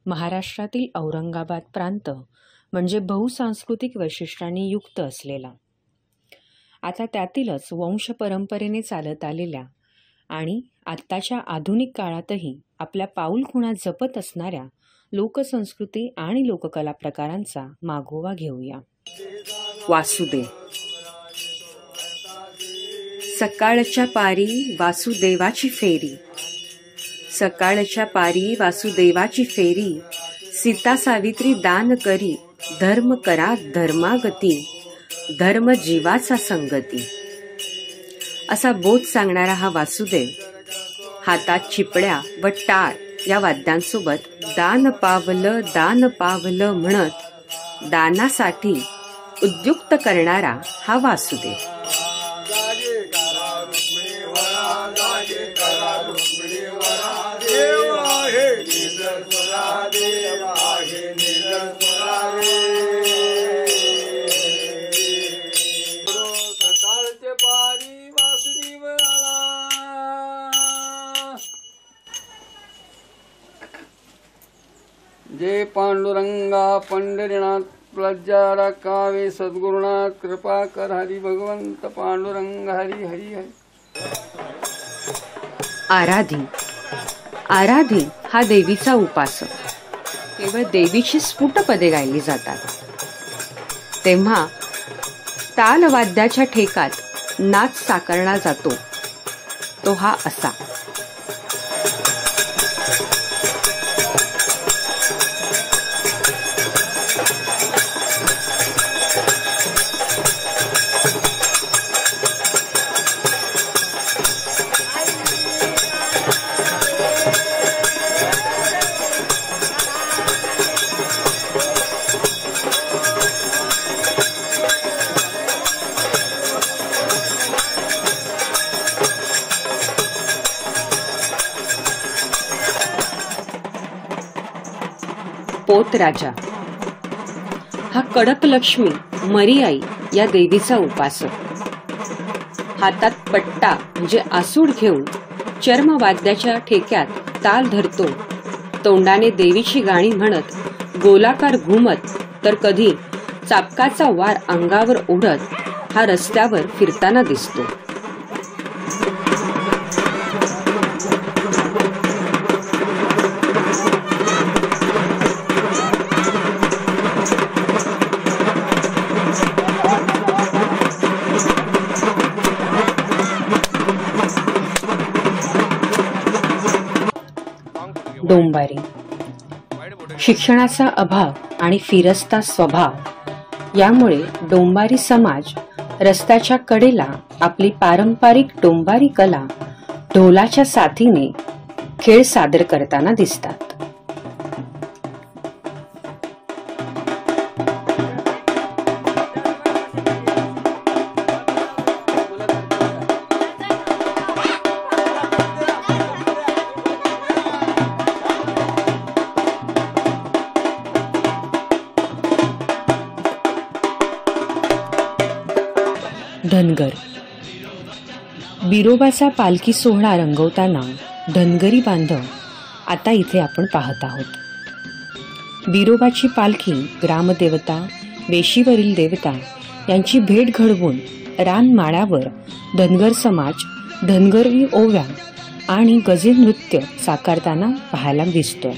महाराष्ट्रातील औरंगाबाद प्रांत म्हणजे बहुसांस्कृतिक वैशिष्ट्यांनी युक्त असलेला, आता त्यातीलच वंश परंपरेने चालत आलेल्या आणि आत्ताच्या आधुनिक काळातही आपल्या पाऊलखुणा जपत असणाऱ्या लोकसंस्कृती आणि लोककला प्रकारांचा मागोवा घेऊया. वासुदेव. सकाळच्या पारी वासुदेवाची फेरी, सकाळच्या पारी वासुदेवाची फेरी, सीता सावित्री दान करी, धर्म करा धर्मागती, धर्म जीवाचा संगती. असा बोध सांगणारा हा वासुदेव हातात चिपड्या व टाळ या वाद्यांसोबत दान पावलं म्हणत दानासाठी उद्युक्त करणारा हा वासुदेव. जे पांडुरंगा पंढरीनाथ लज्जा राखावे सद्गुरुनाथ कृपा कर हरी भगवंत पांडुरंग हरी हरी हरी. आराधी. आराधी हा देवीचा उपासक. केवळ देवीची स्फुट पदे गायली जातात. तेव्हा तालवाद्याच्या ठेक्यात नाच साकारला जातो तो हा असा. पोतराजा हा कडक लक्ष्मी मरीआई या देवीचा उपासक. हातात पट्टा म्हणजे आसूड घेऊन चर्मवाद्याच्या ठेक्यात ताल धरतो. तोंडाने देवीची गाणी म्हणत गोलाकार घुमत तर कधी चापकाचा वार अंगावर ओढत हा रस्त्यावर फिरताना दिसतो. डोंबारी. शिक्षणाचा अभाव आणि फिरस्ता स्वभाव यामुळे डोंबारी समाज रस्त्याच्या कडेला आपली पारंपरिक डोंबारी कला ढोलाच्या साथीने खेळ सादर करताना दिसतात. धनगर. बिरोबाचा पालखी सोहळा रंगवताना धनगरी बांधव आता इथे आपण पाहत आहोत. बिरोबाची पालखी ग्रामदेवता वेशीवरील देवता यांची भेट घडवून रानमाळ्यावर धनगर समाज धनगरी ओव्या आणि गझल नृत्य साकारताना पाहायला दिसतो.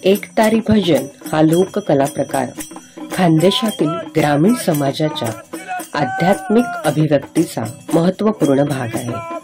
एकतारी भजन हा लोककला प्रकार खानदेशातील ग्रामीण समाजाच्या आध्यात्मिक अभिव्यक्तीचा महत्त्वपूर्ण भाग आहे.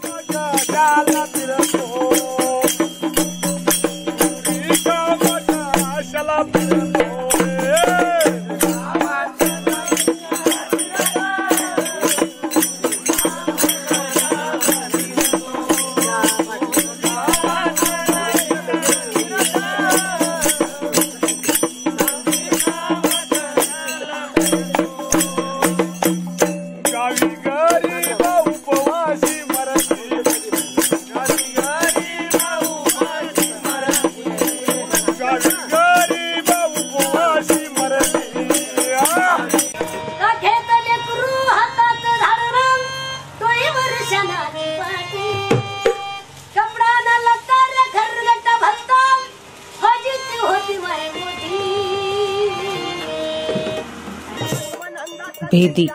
भेदिक.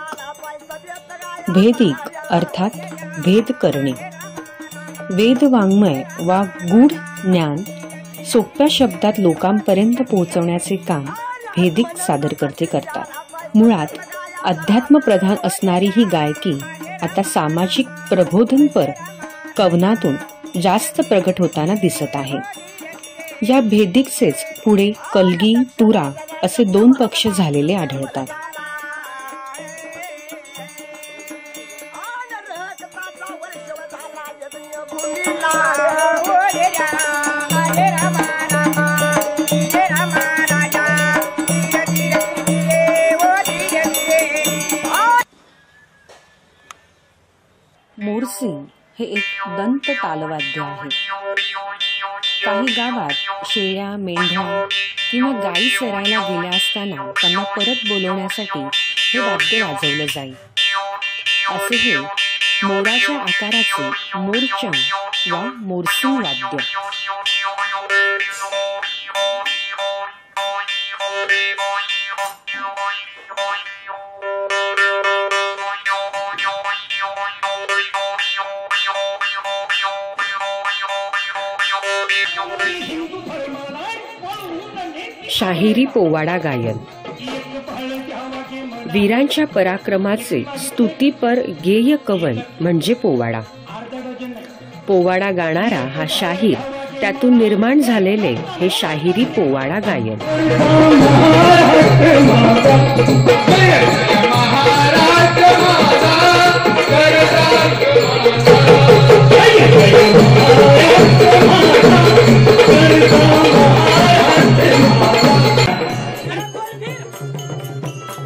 भेदिक अर्थात भेद करणे. वेद वाङ्मय वा गूढ ज्ञान सोप्या शब्दात लोकांपर्यंत पोहोचवण्याचे काम भेदिक सादरकर्ते करतात. मुळात अध्यात्म प्रधान असणारी ही गायकी आता सामाजिक प्रबोधनपर कवनातून जास्त प्रगट होताना दिसत आहे. या भेदिकचेच पुढे कलगी तुरा असे दोन पक्ष झालेले आढळतात. मोरसिंग हे एक दंत तालवाद्य आहे. काही गावात शेळ्या, मेंढ्या किंवा गायी चरायला गेल्या असताना त्यांना परत बोलवण्यासाठी हे वाद्य वाजवलं जाईल. असे हे मोराच्या आकाराचे मोरचंग वा मोरसिंग वाद्य. शाहिरी पोवाडा गायन. वीरांच्या पराक्रमाचे स्तुतीपर गेय कवन म्हणजे पोवाडा. पोवाडा गाणारा हा शाहीर, त्यातून निर्माण झालेले हे शाहिरी पोवाडा गायन.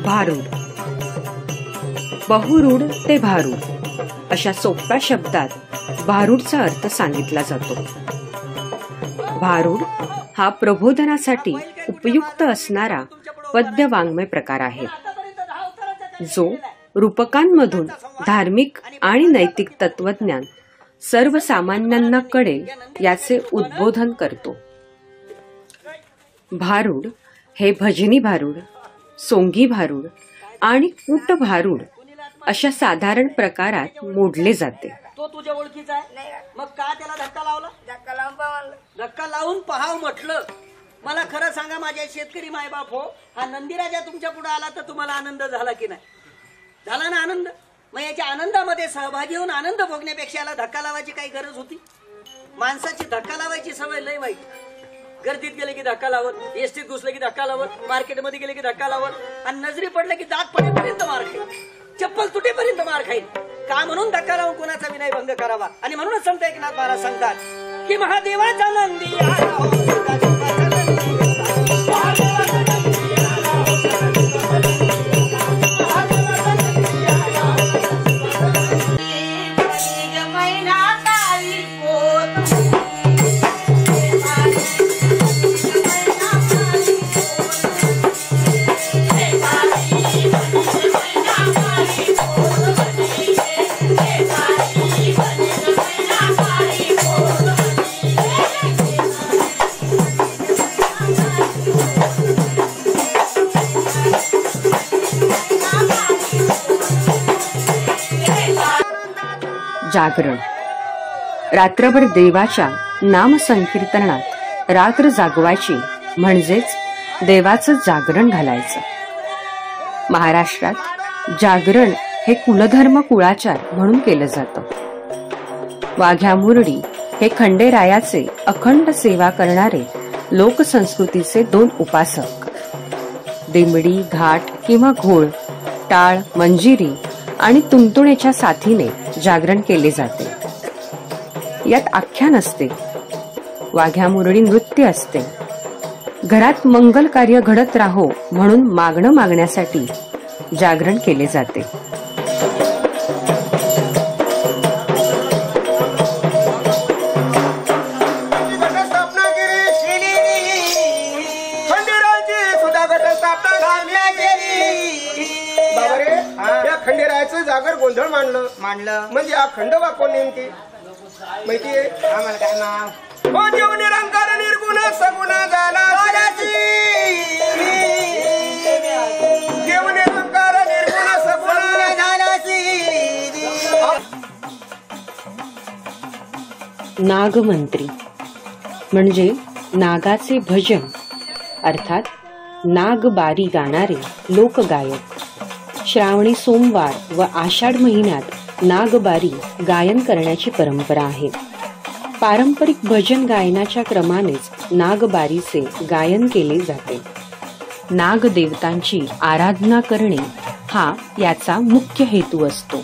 भारूड. बहुरूढ ते भारूड अशा सोप्या शब्दात भारूडचा अर्थ सांगितला जातो. भारूड हा प्रबोधनासाठी उपयुक्त असणारा पद्य वाङ्मय प्रकार आहे, जो रूपकांमधून धार्मिक आणि नैतिक तत्वज्ञान सर्वसामान्यांना कळेल याचे उद्बोधन करतो. भारूड हे भजनी भारूड, सोंगी भारूड आणि कूट भारूड अशा साधारण प्रकारात मोडले जाते. तो तुझ्या ओळखीचा आहे, मग का त्याला धक्का लावला? धक्का लावून पहाव म्हटलं. मला खरं सांगा माझ्या शेतकरी मायबाप हो, हा नंदीराजा तुमच्या पुढे आला तर तुम्हाला आनंद झाला की नाही? झाला ना आनंद? मग याच्या आनंदामध्ये सहभागी होऊन आनंद भोगण्यापेक्षा याला धक्का लावायची काही गरज होती? माणसाची धक्का लावायची सवय लय वाईट. गर्दीत गेले की धक्का लावत, एसटीत घुसले की धक्का लावत, मार्केटमध्ये गेले की धक्का लावत, आणि नजरी पडले की दात पडेपर्यंत मार खाईल, चप्पल तुटेपर्यंत मार खाईल. का म्हणून धक्का लावून कोणाचा विनयभंग करावा? आणि म्हणूनच संत एकनाथ महाराज सांगतात की महादेवाचा नंदी जागरण. रात्रभर देवाच्या नामसंकीर्तनात रात्र जागवायची म्हणजेच देवाचं जागरण घालायचं. महाराष्ट्रात जागरण हे कुलधर्म कुळाचार म्हणून केलं जातं. वाघ्या मुरडी हे खंडेरायाचे अखंड सेवा करणारे लोकसंस्कृतीचे 2 उपासक. दिमडी, घाट किंवा घोळ, टाळ, मंजिरी आणि तुणतुणेच्या साथीने जागरण केले जाते. यात आख्यान असते, वाघ्या मुरडी नृत्य असते. घरात मंगल कार्य घडत राहो म्हणून मागणं मागण्यासाठी जागरण केले जाते. खंडेरायाचं जागर गोंधळ मांडलं म्हणजे अखंड वाकोन नेमकी माहितीये आम्हाला काय नाव हो देव निरंकार निर्गुण सगुण झाला देव निरंकार निर्गुण सगुण झाला. नागमंत्री म्हणजे नागाचे भजन अर्थात नागबारी गाणारे लोकगायक. श्रावणी सोमवार व आषाढ महिन्यात नागबारी गायन करण्याची परंपरा आहे. पारंपरिक भजन गायनाच्या क्रमानेच नागबारीचे गायन केले जाते. नागदेवतांची आराधना करणे हा याचा मुख्य हेतू असतो.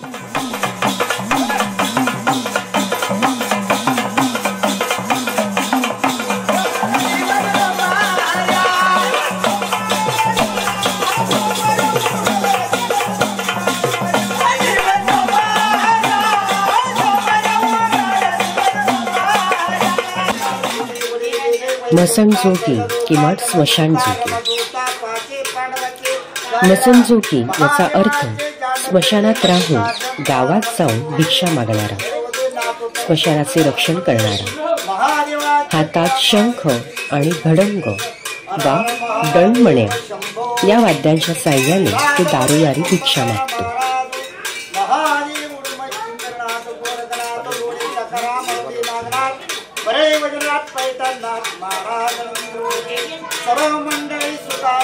मसणजोगी किंवा स्मशानजोगी. मसणजोगी याचा अर्थ स्मशानात राहून गावात जाऊन भिक्षा मागणारा, स्मशानाचे रक्षण करणारा. हातात शंख आणि भडंग वा दणमण्या या वाद्यांच्या साह्याने तो दारोदारी भिक्षा मागतो. सर्व मंडळी सुद्धा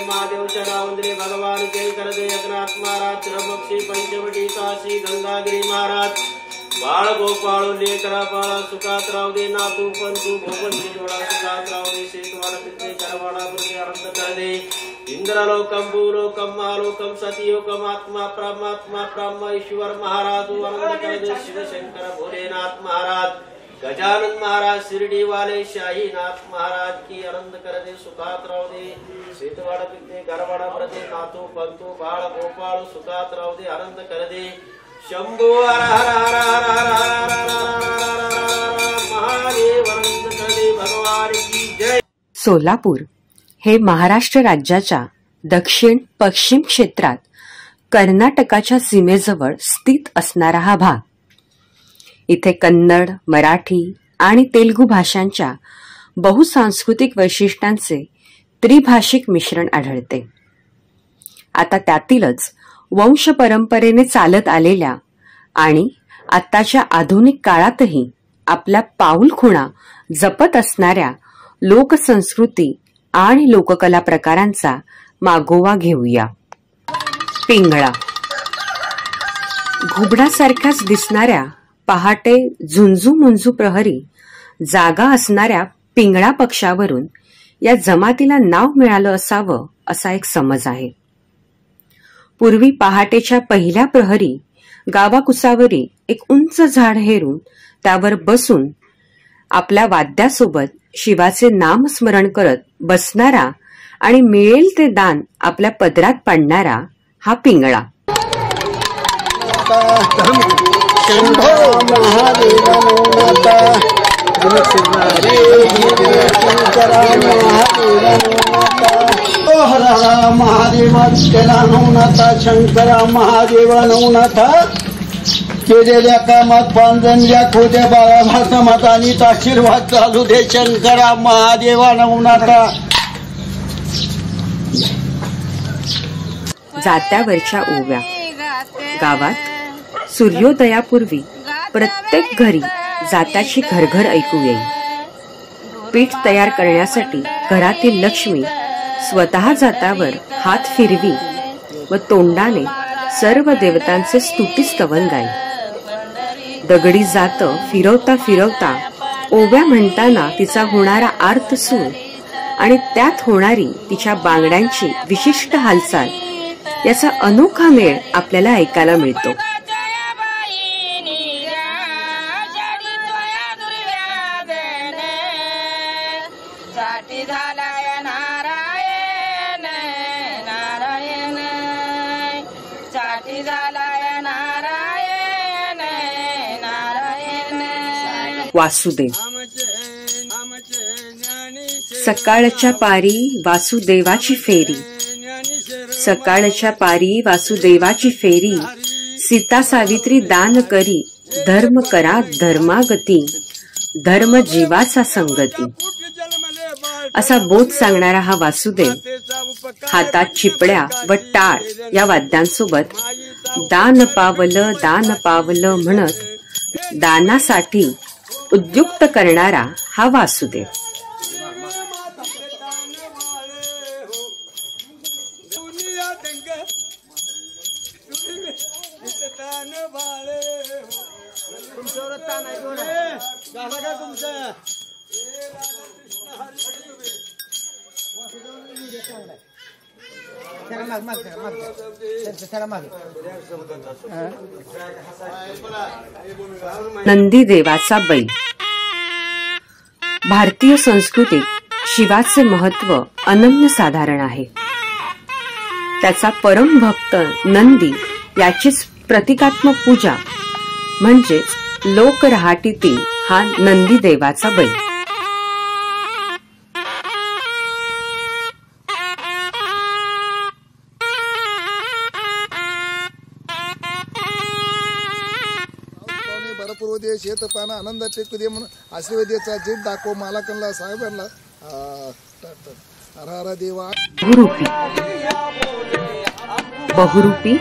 महादेवच्या नावंदरे भगवान जयकर जयनाथ महाराज त्र्यंबक्षी पंचवटी काशी गंगागिरी महाराज बाळ गोपाळू लेकरा बाळा सुखात राहू दे नातू पंतू भोगवंती डोळा सुखात राहू दे शेतवाडा पित्रे करवाडा प्रति आनंद कर दे इंद्रलोकम भूलोकम महालोकम सतीयोकम आत्मा ब्रह्म ईश्वर महाराज आनंद कर दे शिवशंकर भोलेनाथ महाराज गजानन महाराज शिरडी वाले शाहीनाथ महाराज की आनंद कर दे सुखात राहू दे शेतवाडा पित्रे करवाडा प्रति नातू पंतू बाळ गोपाळू सुखात राहू दे आनंद कर दे शंभो हर हर हर हर हर हर हर महादेव आनंद कर दे भगवान की जय. सोलापूर हे महाराष्ट्र राज्याच्या दक्षिण पश्चिम क्षेत्रात कर्नाटकाच्या सीमेजवळ स्थित असणारा हा भाग. इथे कन्नड, मराठी आणि तेलुगू भाषांच्या बहुसांस्कृतिक वैशिष्ट्यांचे त्रिभाषिक मिश्रण आढळते. आता त्यातीलच वंश परंपरेने चालत आलेल्या आणि आत्ताच्या आधुनिक काळातही आपल्या पाऊलखुणा जपत असणाऱ्या लोकसंस्कृती आणि लोककला प्रकारांचा मागोवा घेऊया. पिंगळा. घुबडासारख्याच दिसणाऱ्या पहाटे झुंजू मुंजू प्रहरी जागा असणाऱ्या पिंगळा पक्षावरून या जमातीला नाव मिळालं असावं असा एक समज आहे. पूर्वी पहाटेच्या पहिल्या प्रहरी गावाकुसावरी एक उंच झाड हेरून त्यावर बसून आपल्या वाद्यासोबत शिवाचे नाम स्मरण करत बसणारा आणि मिळेल ते दान आपल्या पदरात पाडणारा हा पिंगळा. महादेवा केला नवनाथा शंकरा महादेवा नवनाथा केलेल्या कामात पांजणल्या खोद्या बाळा भासमात आणि आशीर्वाद चालू दे शंकरा महादेवा नवनाथा. जात्यावरच्या ओव्या. गावात सूर्योदयापूर्वी प्रत्येक घरी जात्याची घरघर ऐकू येईल. पीठ तयार करण्यासाठी घरातील लक्ष्मी स्वतः जात्यावर हात फिरवी व तोंडाने सर्व देवतांचे स्तुतीस्तवन गाई. दगडी जात फिरवता फिरवता ओव्या म्हणताना तिचा होणारा आर्त सूर आणि त्यात होणारी तिच्या बांगड्यांची विशिष्ट हालचाल याचा अनोखा मेळ आपल्याला ऐकायला मिळतो. वासुदेव. सकाळच्या पारी वासुदेवाची फेरी, सकाळच्या पारी वासुदेवाची फेरी, सीता सावित्री दान करी, धर्म करा धर्मागती, धर्म जीवाचा संगती असा बोध सांगणारा हा वासुदेव हातात चिपड्या व टाळ या वाद्यांसोबत दान पावलं म्हणत दानासाठी उद्युक्त करणारा हा वासुदेव. नंदी देवाचा बैल. भारतीय संस्कृतीत शिवाचे महत्व अनन्यसाधारण आहे. त्याचा परमभक्त नंदी याचीच प्रतिकात्मक पूजा म्हणजेच लोक रहाटीतील हा नंदी देवाचा बैल. भरपूर दे शेत पाना आनंद टेकू दे म्हणून आशीर्वादेचा जीत दाखव मालकांना साहेबांना. हर देवा. बहुरूपी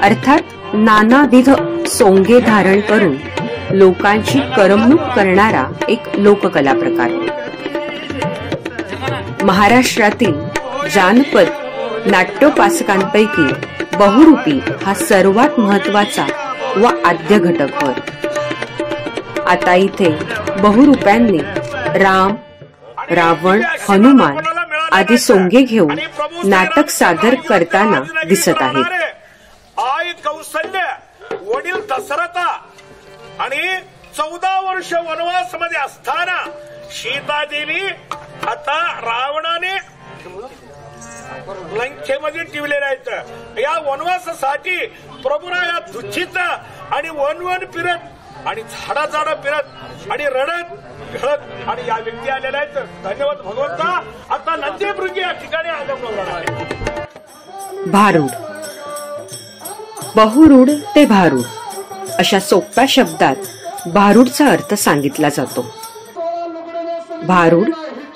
अर्थात नानाविध सोंगे धारण करून लोकांची करमणूक करणारा एक लोककला प्रकार. महाराष्ट्रातील जानपद नाट्योपासकांपैकी बहुरूपी हा सर्वात महत्वाचा व आद्य घटक होय. आता इथे बहुरूप्यांनी राम, रावण, हनुमान आदी सोंगे घेऊन नाटक सादर करताना दिसत आहेत. आई कौसल्य, वडील दशरथ आणि 14 वर्ष वनवास मध्ये असताना सीतादेवी आता रावणाने लंकेमध्ये टिवलेल्या आहेत. या वनवासासाठी प्रभुराया दुःखित आणि वन फिरत आणि झाडा फिरत आणि रडत घडत आणि या व्यक्ती आलेल्या आहेत. धन्यवाद भगवंता. आता नंदीमृगी या ठिकाणी आगमन आहे. भारूड. बहुरूढ ते भारूड अशा सोप्या शब्दात भारूडचा अर्थ सांगितला जातो. भारूड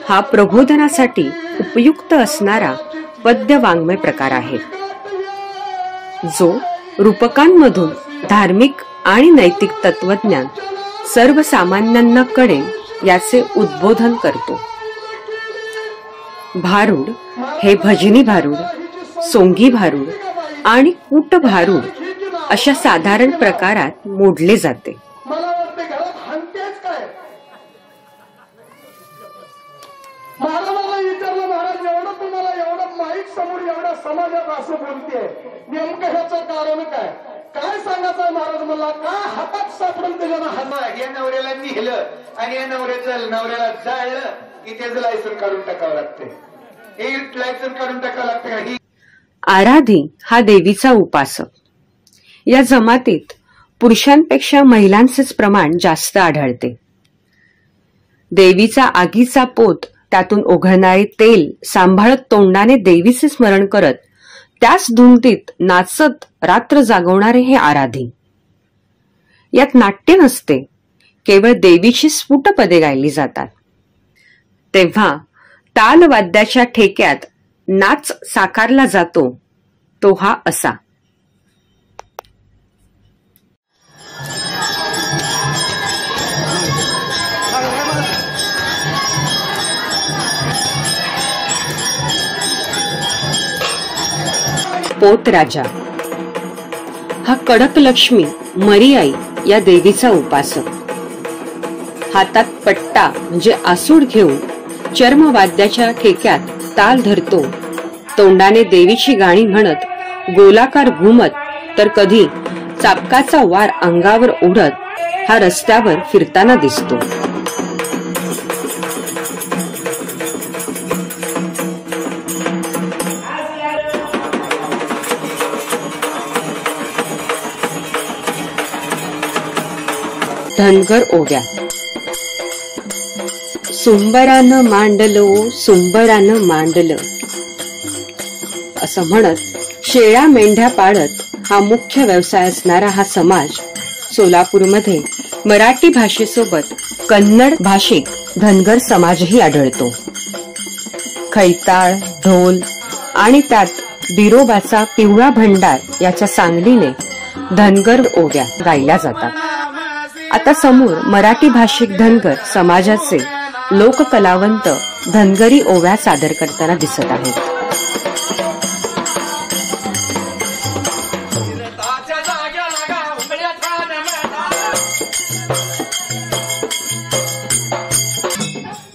हा प्रबोधनासाठी उपयुक्त असणारा पद्य वाङ्मय प्रकार आहे, जो रूपकांमधून धार्मिक आणि नैतिक तत्वज्ञान सर्वसामान्यांना कळेल याचे उद्बोधन करतो. भारूड हे भजनी भारूड, सोंगी भारूड आणि कूट भारूड अशा साधारण प्रकारात मोडले जाते. महाराजांना विचारलं, महाराज एवढं तुम्हाला एवढं माईक समोर एवढ्या समाजात असं बोलते, नेमकं ह्याचं कारण काय काय सांगायचं महाराज? मला का हातात सापडून त्याच्यानं हात या नवऱ्याला नेलं आणि या नवऱ्याला जाळलं की त्याचं लायसन काढून टाकावं लागते. हे लायसन काढून टाकावं लागतं. आराधी हा देवीचा उपासक. या जमातीत पुरुषांपेक्षा महिलांचेच प्रमाण जास्त आढळते. देवीचा आगीचा पोत, त्यातून ओघळणारे तेल सांभाळत तोंडाने देवीचे स्मरण करत त्याच धुंदीत नाचत रात्र जागवणारे हे आराधी. यात नाट्य नसते, केवळ देवीची स्फुटपदे गायली जातात. तेव्हा तालवाद्याच्या ठेक्यात नाच साकारला जातो तो हा असा. पोतराजा हा कडक लक्ष्मी मरीआई या देवीचा उपासक. हातात पट्टा म्हणजे आसूड घेऊन चर्मवाद्याच्या ठेक्यात ताल धरतो. तोंडाने देवीची गाणी म्हणत, गोलाकार घुमत तर कधी चाबकाचा वार अंगावर ओढत हा रस्त्यावर फिरताना दिसतो. धनगर ओव्या. सुंबरानं मांडलो, सुंबरानं मांडलं असं म्हणत शेळ्या मेंढ्या पाळत हा मुख्य व्यवसाय असणारा हा समाज सोलापूरमध्ये मराठी भाषेसोबत कन्नड भाषिक धनगर समाजही आढळतो. खैताळ, ढोल आणि त्यात बिरोबाचा पिवळा भंडार याच्या सांगलीने धनगर ओव्या गायल्या जातात. आता समोर मराठी भाषिक धनगर समाजाचे लोककलावंत धनगरी ओव्या सादर करताना दिसत आहेत.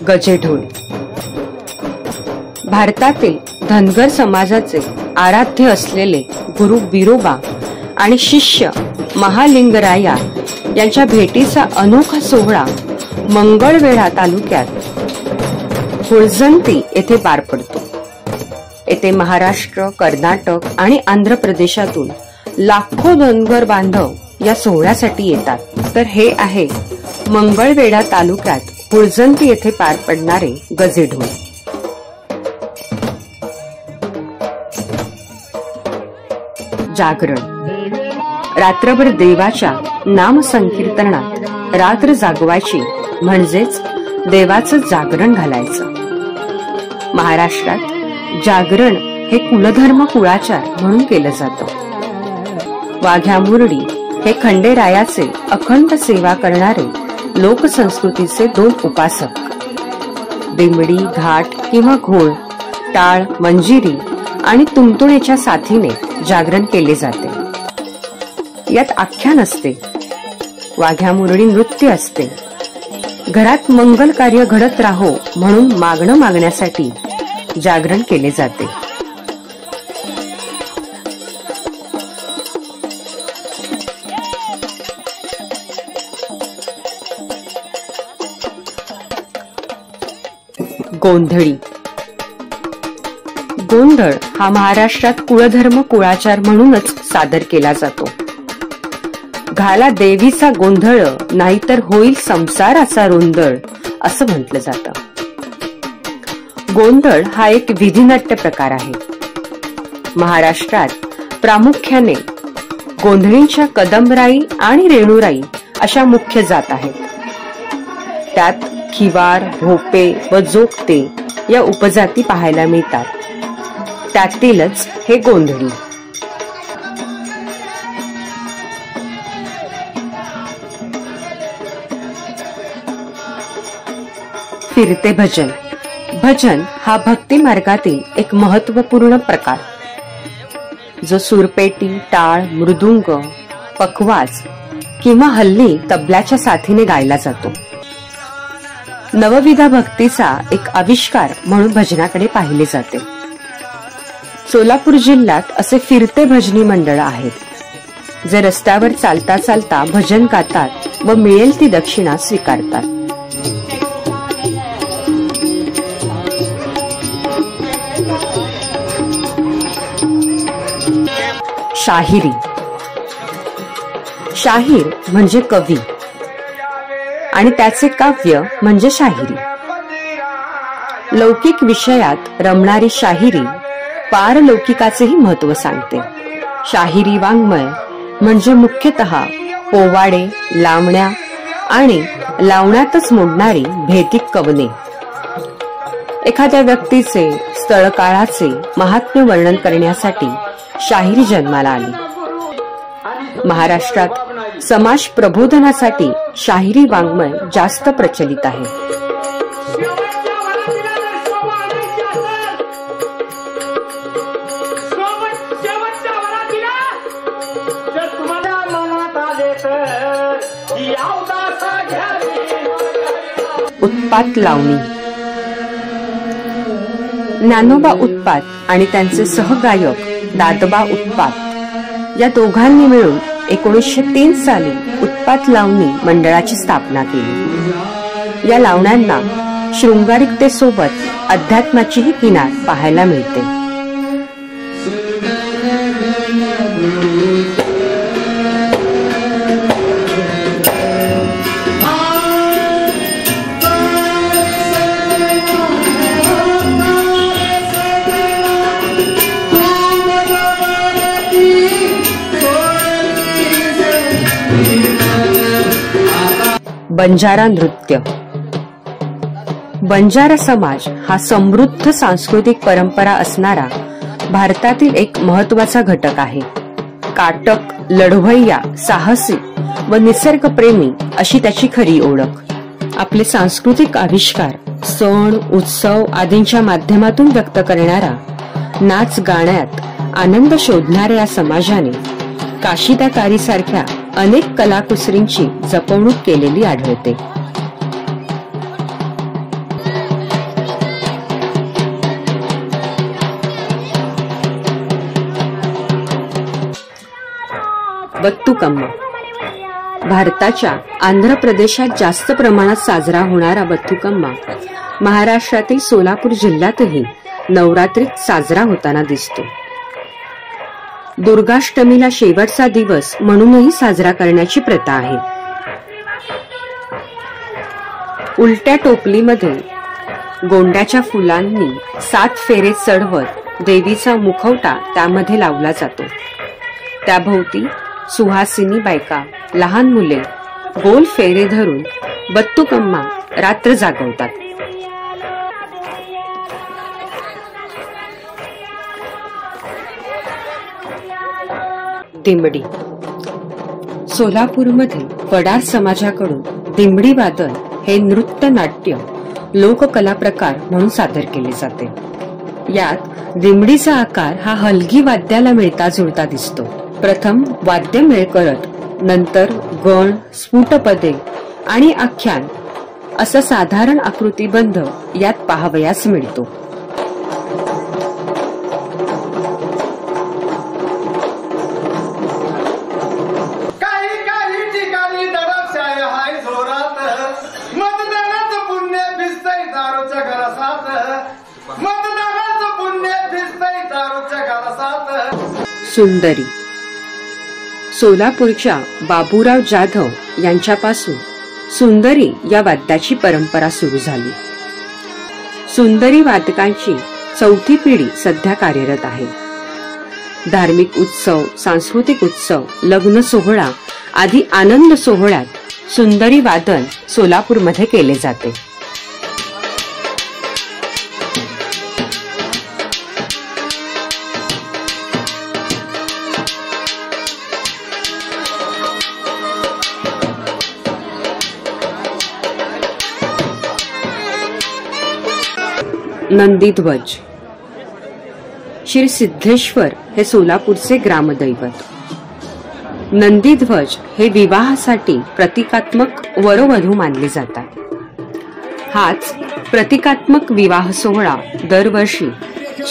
गजेढोल. भारतातील धनगर समाजाचे आराध्य असलेले गुरु बिरोबा आणि शिष्य महालिंगराया यांच्या भेटीचा अनोखा सोहळा मंगळवेढा तालुक्यात हुळजंती येथे पार पडतो. येथे महाराष्ट्र, कर्नाटक आणि आंध्र प्रदेशातून लाखो धनगर बांधव या सोहळ्यासाठी येतात. तर हे आहे मंगळवेढा तालुक्यात हुळजंती येथे पार पडणारे गजेढोल. जागरण. रात्रभर देवाच्या नाम संकीर्तनात रात्र जागवायची म्हणजेच देवाचं जागरण घालायचं. महाराष्ट्रात जागरण हे कुलधर्म कुळाचार म्हणून केलं जातं. वाघ्या मुरडी हे खंडेरायाचे अखंड सेवा करणारे लोकसंस्कृतीचे 2 उपासक. दिमडी, घाट किंवा घोळ, टाळ, मंजिरी आणि तुमतुणेच्या साथीने जागरण केले जाते. यात आख्यान असते, वाघ्या मुरडी नृत्य असते. घरात मंगल कार्य घडत राहो म्हणून मागणं मागण्यासाठी जागरण केले जाते. गोंधळी. गोंधळ हा महाराष्ट्रात कुळधर्म कुळाचार म्हणूनच सादर केला जातो. घाला देवीचा गोंधळ नाहीतर होईल संसाराचा रुंदळ असं म्हटलं जातं. गोंधळ हा एक विधिनाट्य प्रकार आहे. महाराष्ट्रात प्रामुख्याने गोंधळींच्या कदमराई आणि रेणुराई अशा मुख्य जात आहेत. त्यात खिवार, भोपे व जोगते या उपजाती पाहायला मिळतात. त्यातीलच हे गोंधळी. फिरते भजन. भजन हा भक्ती मार्गातील एक महत्वपूर्ण प्रकार जो सुरपेटी, टाळ, मृदुंग, पखवाज किंवा हल्ली तबल्याच्या साथीने गायला जातो. नवविधा भक्तीचा एक आविष्कार म्हणून भजनाकडे पाहिले जाते. सोलापूर जिल्ह्यात असे फिरते भजनी मंडळ आहेत, जे रस्त्यावर चालता चालता भजन गातात व मिळेल ती दक्षिणा स्वीकारतात. शाहिरी. शाहीर म्हणजे कवी आणि त्याचे काव्य म्हणजे शाहिरी. लौकिक विषयात रमणारी शाहिरी पारलौकिकाचेही महत्व सांगते. शाहिरी वाङ्मय म्हणजे मुख्यतः पोवाडे, लावण्या आणि लावण्यातच मोडणारी भेदिक कवने. एखाद्या व्यक्तीचे, स्थळकाळाचे महात्म्य वर्णन करण्यासाठी शाहिरी जन्माला आली. महाराष्ट्रात समाज प्रबोधनासाठी शाहिरी वाङ्मय जास्त प्रचलित आहे. उत्पात लावणी. ज्ञानोबा उत्पात आणि त्यांचे सहगायक दादोबा उत्पात या दोघांनी मिळून 1903 साली उत्पात लावणी मंडळाची स्थापना केली. या लावण्यांना शृंगारिकतेसोबत अध्यात्माचीही किनार पाहायला मिळते. बंजारा नृत्य. बंजारा समाज हा समृद्ध सांस्कृतिक परंपरा असणारा भारतातील एक महत्वाचा घटक आहे. काटक, लढवय्या, साहसी व निसर्गप्रेमी अशी त्याची खरी ओळख. आपले सांस्कृतिक आविष्कार सण, उत्सव आदींच्या माध्यमातून व्यक्त करणारा, नाच गाण्यात आनंद शोधणाऱ्या या समाजाने काशिदाकारी सारख्या अनेक कलाकुसरींची जपवणूक केलेली आढळते. बत्तुकम्मा. भारताच्या आंध्र प्रदेशात जास्त प्रमाणात साजरा होणारा बथुकम्मा महाराष्ट्रातील सोलापूर जिल्ह्यातही नवरात्रीत साजरा होताना दिसतो. दुर्गाष्टमीला शेवटचा दिवस म्हणूनही साजरा करण्याची प्रथा आहे. उलट्या टोपलीमध्ये गोंड्याच्या फुलांनी 7 फेरे चढवत देवीचा मुखवटा त्यामध्ये लावला जातो. त्याभोवती सुहासिनी बायका, लहान मुले गोल फेरे धरून बत्तुकम्मा रात्र जागवतात. दिमडी. सोलापूरमध्ये वडार समाजाकडून दिमडी वादन हे नृत्य नाट्य लोककला प्रकार म्हणून सादर केले जाते. यात दिमडीचा आकार हा हलगी वाद्याला मिळता जुळता दिसतो. प्रथम वाद्य मेळ करत नंतर गण, स्फुटपदे आणि आख्यान असं साधारण आकृतीबंध यात पाहावयास मिळतो. सुंदरी. सोलापूरच्या बाबूराव जाधव यांच्यापासून सुंदरी या वाद्याची परंपरा सुरू झाली. सुंदरी वादकांची 4थी पिढी सध्या कार्यरत आहे. धार्मिक उत्सव, सांस्कृतिक उत्सव, लग्न सोहळा आदी आनंद सोहळ्यात सुंदरी वादन सोलापूरमध्ये केले जाते. नंदीध्वज. श्री सिद्धेश्वर हे सोलापूरचे ग्रामदैवत. नंदीध्वज हे विवाहासाठी प्रतिकात्मक वरोवधू मानले जातात. हाच प्रतिकात्मक विवाह सोहळा दरवर्षी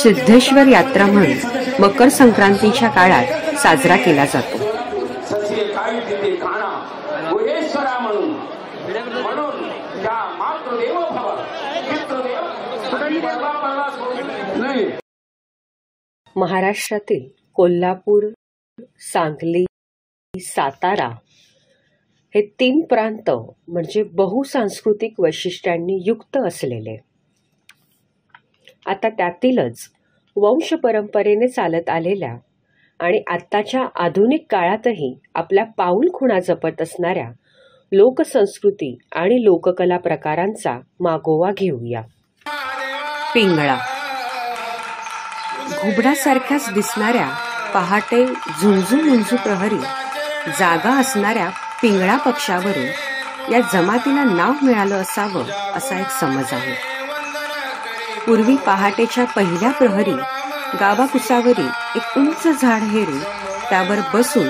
सिद्धेश्वर यात्रा म्हणून मकर संक्रांतीच्या काळात साजरा केला जातो. महाराष्ट्रातील कोल्हापूर, सांगली, सातारा हे 3 प्रांत म्हणजे बहुसांस्कृतिक वैशिष्ट्यांनी युक्त असलेले. आता त्यातीलच वंश परंपरेने चालत आलेल्या आणि आत्ताच्या आधुनिक काळातही आपल्या पाऊलखुणा जपत असणाऱ्या लोकसंस्कृती आणि लोककला प्रकारांचा मागोवा घेऊया. पिंगळा. घुबडासारख्याच दिसणाऱ्या पहाटे झुंजू मुंजू प्रहरी जागा असणाऱ्या पिंगळा पक्षावरून या जमातीला नाव मिळालं असावं असा एक समज आहे. पूर्वी पहाटेच्या पहिल्या प्रहरी गावाकुसावरी एक उंच झाड हेरून त्यावर बसून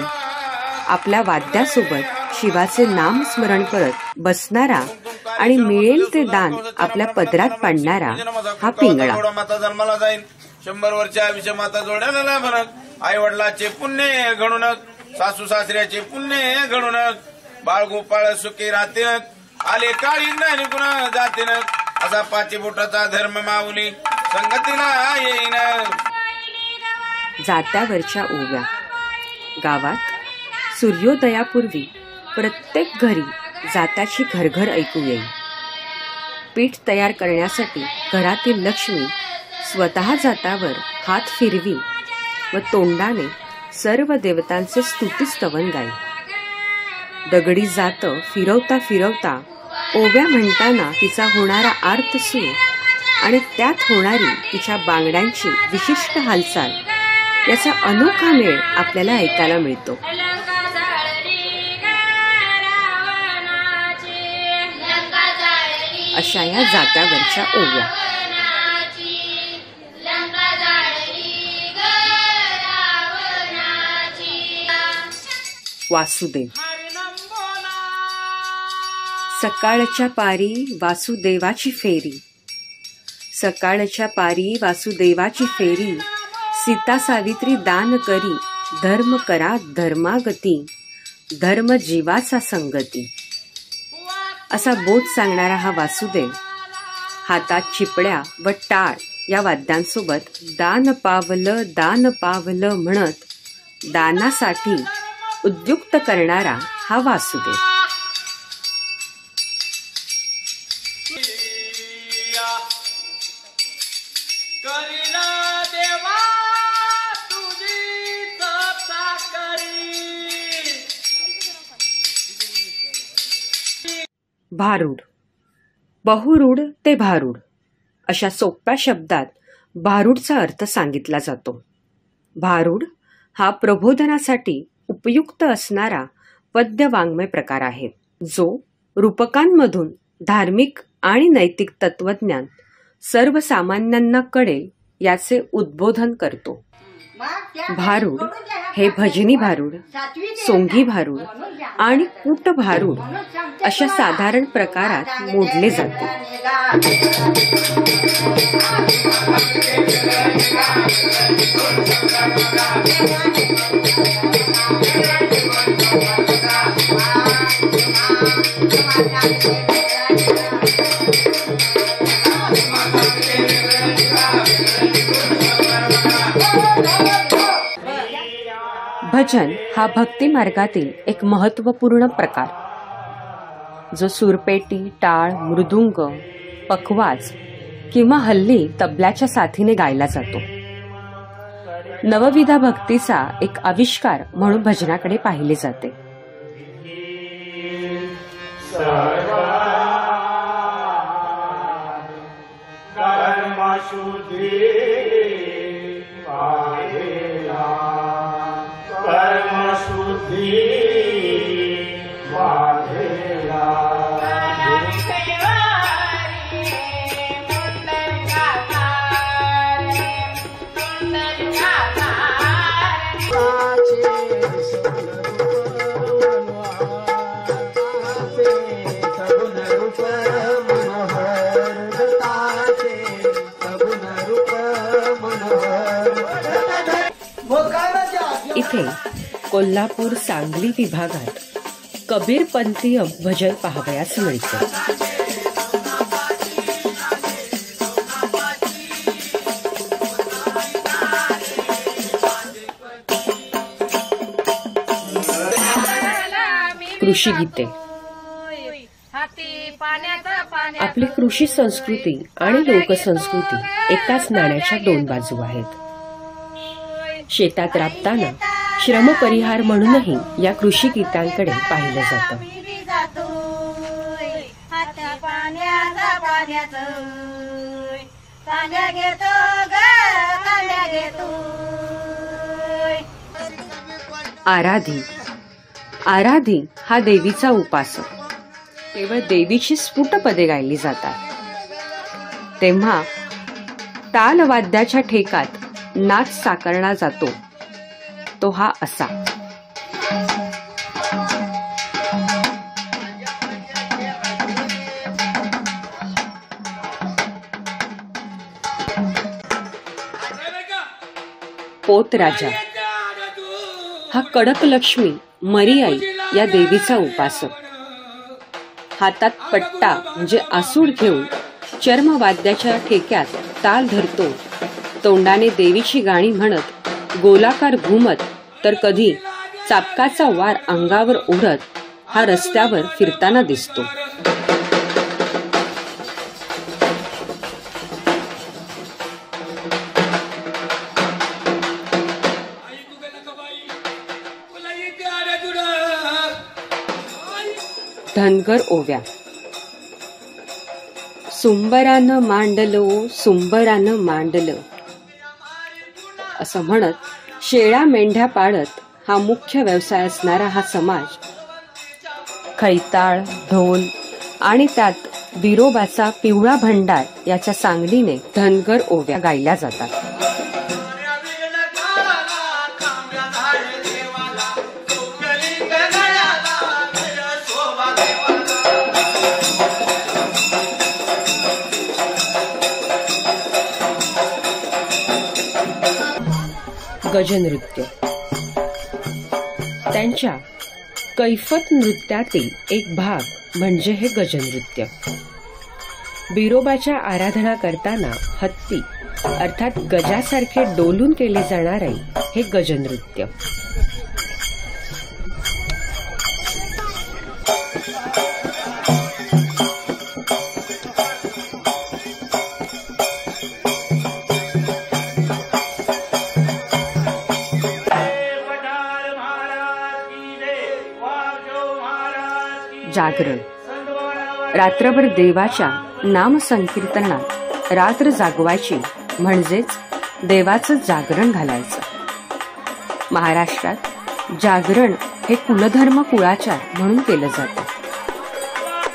आपल्या वाद्यासोबत शिवाचे नाम स्मरण करत बसणारा आणि मिळेल ते दान आपल्या पदरात पाडणारा हा पिंगळा. 100 वर्ष आयुष्य माता जोड्याला म्हणत, आई वडिलाचे पुण्य घडून, सासू सासऱ्याचे पुण्य घडून, बाळ गोपाळ सुखी राहतीन, आले काळी नाही कुणा जातीन, असा 5 बोटाचा धर्म माऊली संगतीला येईन. जात्यावरच्या ओव्या. गावात सूर्योदयापूर्वी प्रत्येक घरी जात्याची घरघर ऐकू येईल. पीठ तयार करण्यासाठी घरातील लक्ष्मी स्वतः जात्यावर हात फिरवी व तोंडाने सर्व देवतांचे स्तुतिस्तवन गाई. दगडी जात फिरवता फिरवता ओव्या म्हणताना तिचा होणारा आर्त सूर आणि त्यात होणारी तिच्या बांगड्यांची विशिष्ट हालचाल याचा अनोखा मेळ आपल्याला ऐकायला मिळतो. अशा या जात्यावरच्या ओव्या. वासुदेव. सकाळच्या पारी वासुदेवाची फेरी, सकाळच्या पारी वासुदेवाची फेरी, सीता सावित्री दान करी, धर्म करा धर्मागती, धर्म जीवाचा संगती असा बोध सांगणारा हा वासुदेव हातात चिपळ्या व टाळ या वाद्यांसोबत दान पावलं म्हणत दानासाठी उद्युक्त करणारा हा वासुदेव. भारूड. बहुरूढ ते भारूड अशा सोप्या शब्दात भारूडचा अर्थ सांगितला जातो. भारूड हा प्रबोधनासाठी उपयुक्त असणारा पद्य वाङ्मय प्रकार आहे, जो रूपकांमधून धार्मिक आणि नैतिक तत्वज्ञान सर्वसामान्यांना कळेल याचे उद्बोधन करतो. भारूड हे भजनी भारूड, सोंगी भारूड आणि कूट भारूड अशा साधारण प्रकारात मोडले जाते. भजन हा भक्ती मार्गातील एक महत्त्वपूर्ण प्रकार, जो सुरपेटी, टाळ, मृदुंग, पखवाज किंवा हल्ली तबल्याच्या साथीने गायला जातो. नवविधा भक्तीचा एक आविष्कार म्हणून भजनाकडे पाहिले जाते. इथे कोल्हापूर सांगली विभागात कबीरपंथीय भजन पाहावयास मिळते. कृषी गीते. आपली कृषी संस्कृती आणि लोकसंस्कृती एकाच नाण्याच्या दोन बाजू आहेत. शेतात राबताना श्रमपरिहार म्हणूनही या कृषी गीतांकडे पाहिलं जातं. आराधी. आराधी हा देवीचा उपासक. केवळ देवीची स्फुटपदे गायली जातात. तेव्हा तालवाद्याच्या ठेकात नाच साकारला जातो, तो हा असा. पोतराजा हा कडक लक्ष्मी मरीआई या देवीचा उपासक. हातात पट्टा म्हणजे आसूड घेऊन चर्मवाद्याच्या ठेक्यात ताल धरतो. तोंडाने देवीची गाणी म्हणत, गोलाकार घुमत, तर कधी चापकाचा वार अंगावर ओढत हा रस्त्यावर फिरताना दिसतो. धनगर ओव्या. सुंबरानं मांडलो, सुंबरानं मांडलं असं म्हणत शेळ्या मेंढ्या पाळत हा मुख्य व्यवसाय असणारा हा समाज खैताळ, ढोल आणि त्यात बिरोबाचा पिवळा भंडार याच्या सांगलीने धनगर ओव्या गायल्या जातात. गजनृत्य. त्यांच्या कैफत नृत्यातील एक भाग म्हणजे हे गजनृत्य. बिरोबाच्या आराधना करताना हत्ती अर्थात गजासारखे डोलून केले जाणारे हे गजनृत्य. जागरण. रात्रभर देवाच्या नामसंकीर्तनात रात्र जागवायची म्हणजेच देवाचं जागरण घालायचं. महाराष्ट्रात जागरण हे कुलधर्म कुळाचार म्हणून केलं जातं.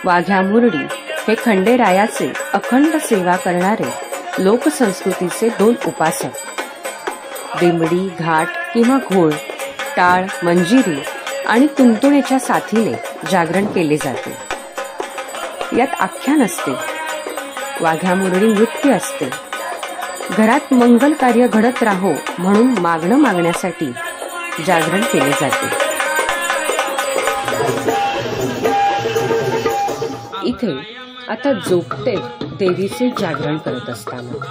वाघ्या मुरडी हे खंडेरायाचे अखंड सेवा करणारे लोकसंस्कृतीचे 2 उपासक. दिमडी, घाट किंवा घोळ, टाळ, मंजिरी आणि तुंतुणेच्या साथीने जागरण केले जाते. यात आख्यान असते, वाघ्या मुरडी नृत्य असते. घरात मंगल कार्य घडत राहो म्हणून मागणं मागण्यासाठी जागरण केले जाते. इथे आता जोगते देवीचे जागरण करत असताना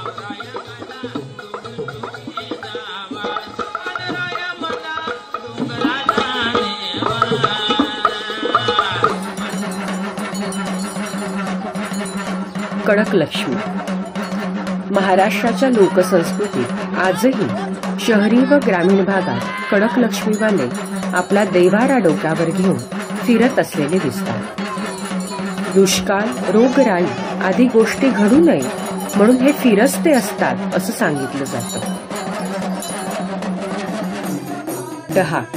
कडक लक्ष्मी. महाराष्ट्राच्या लोकसंस्कृतीत आजही शहरी व ग्रामीण भागात कडक लक्ष्मीवाले आपला देवारा डोक्यावर घेऊन फिरत असलेले दिसतात. दुष्काळ, रोगराई आदी गोष्टी घडू नये म्हणून हे फिरस्ते असतात असं सांगितलं जातं. डहाक.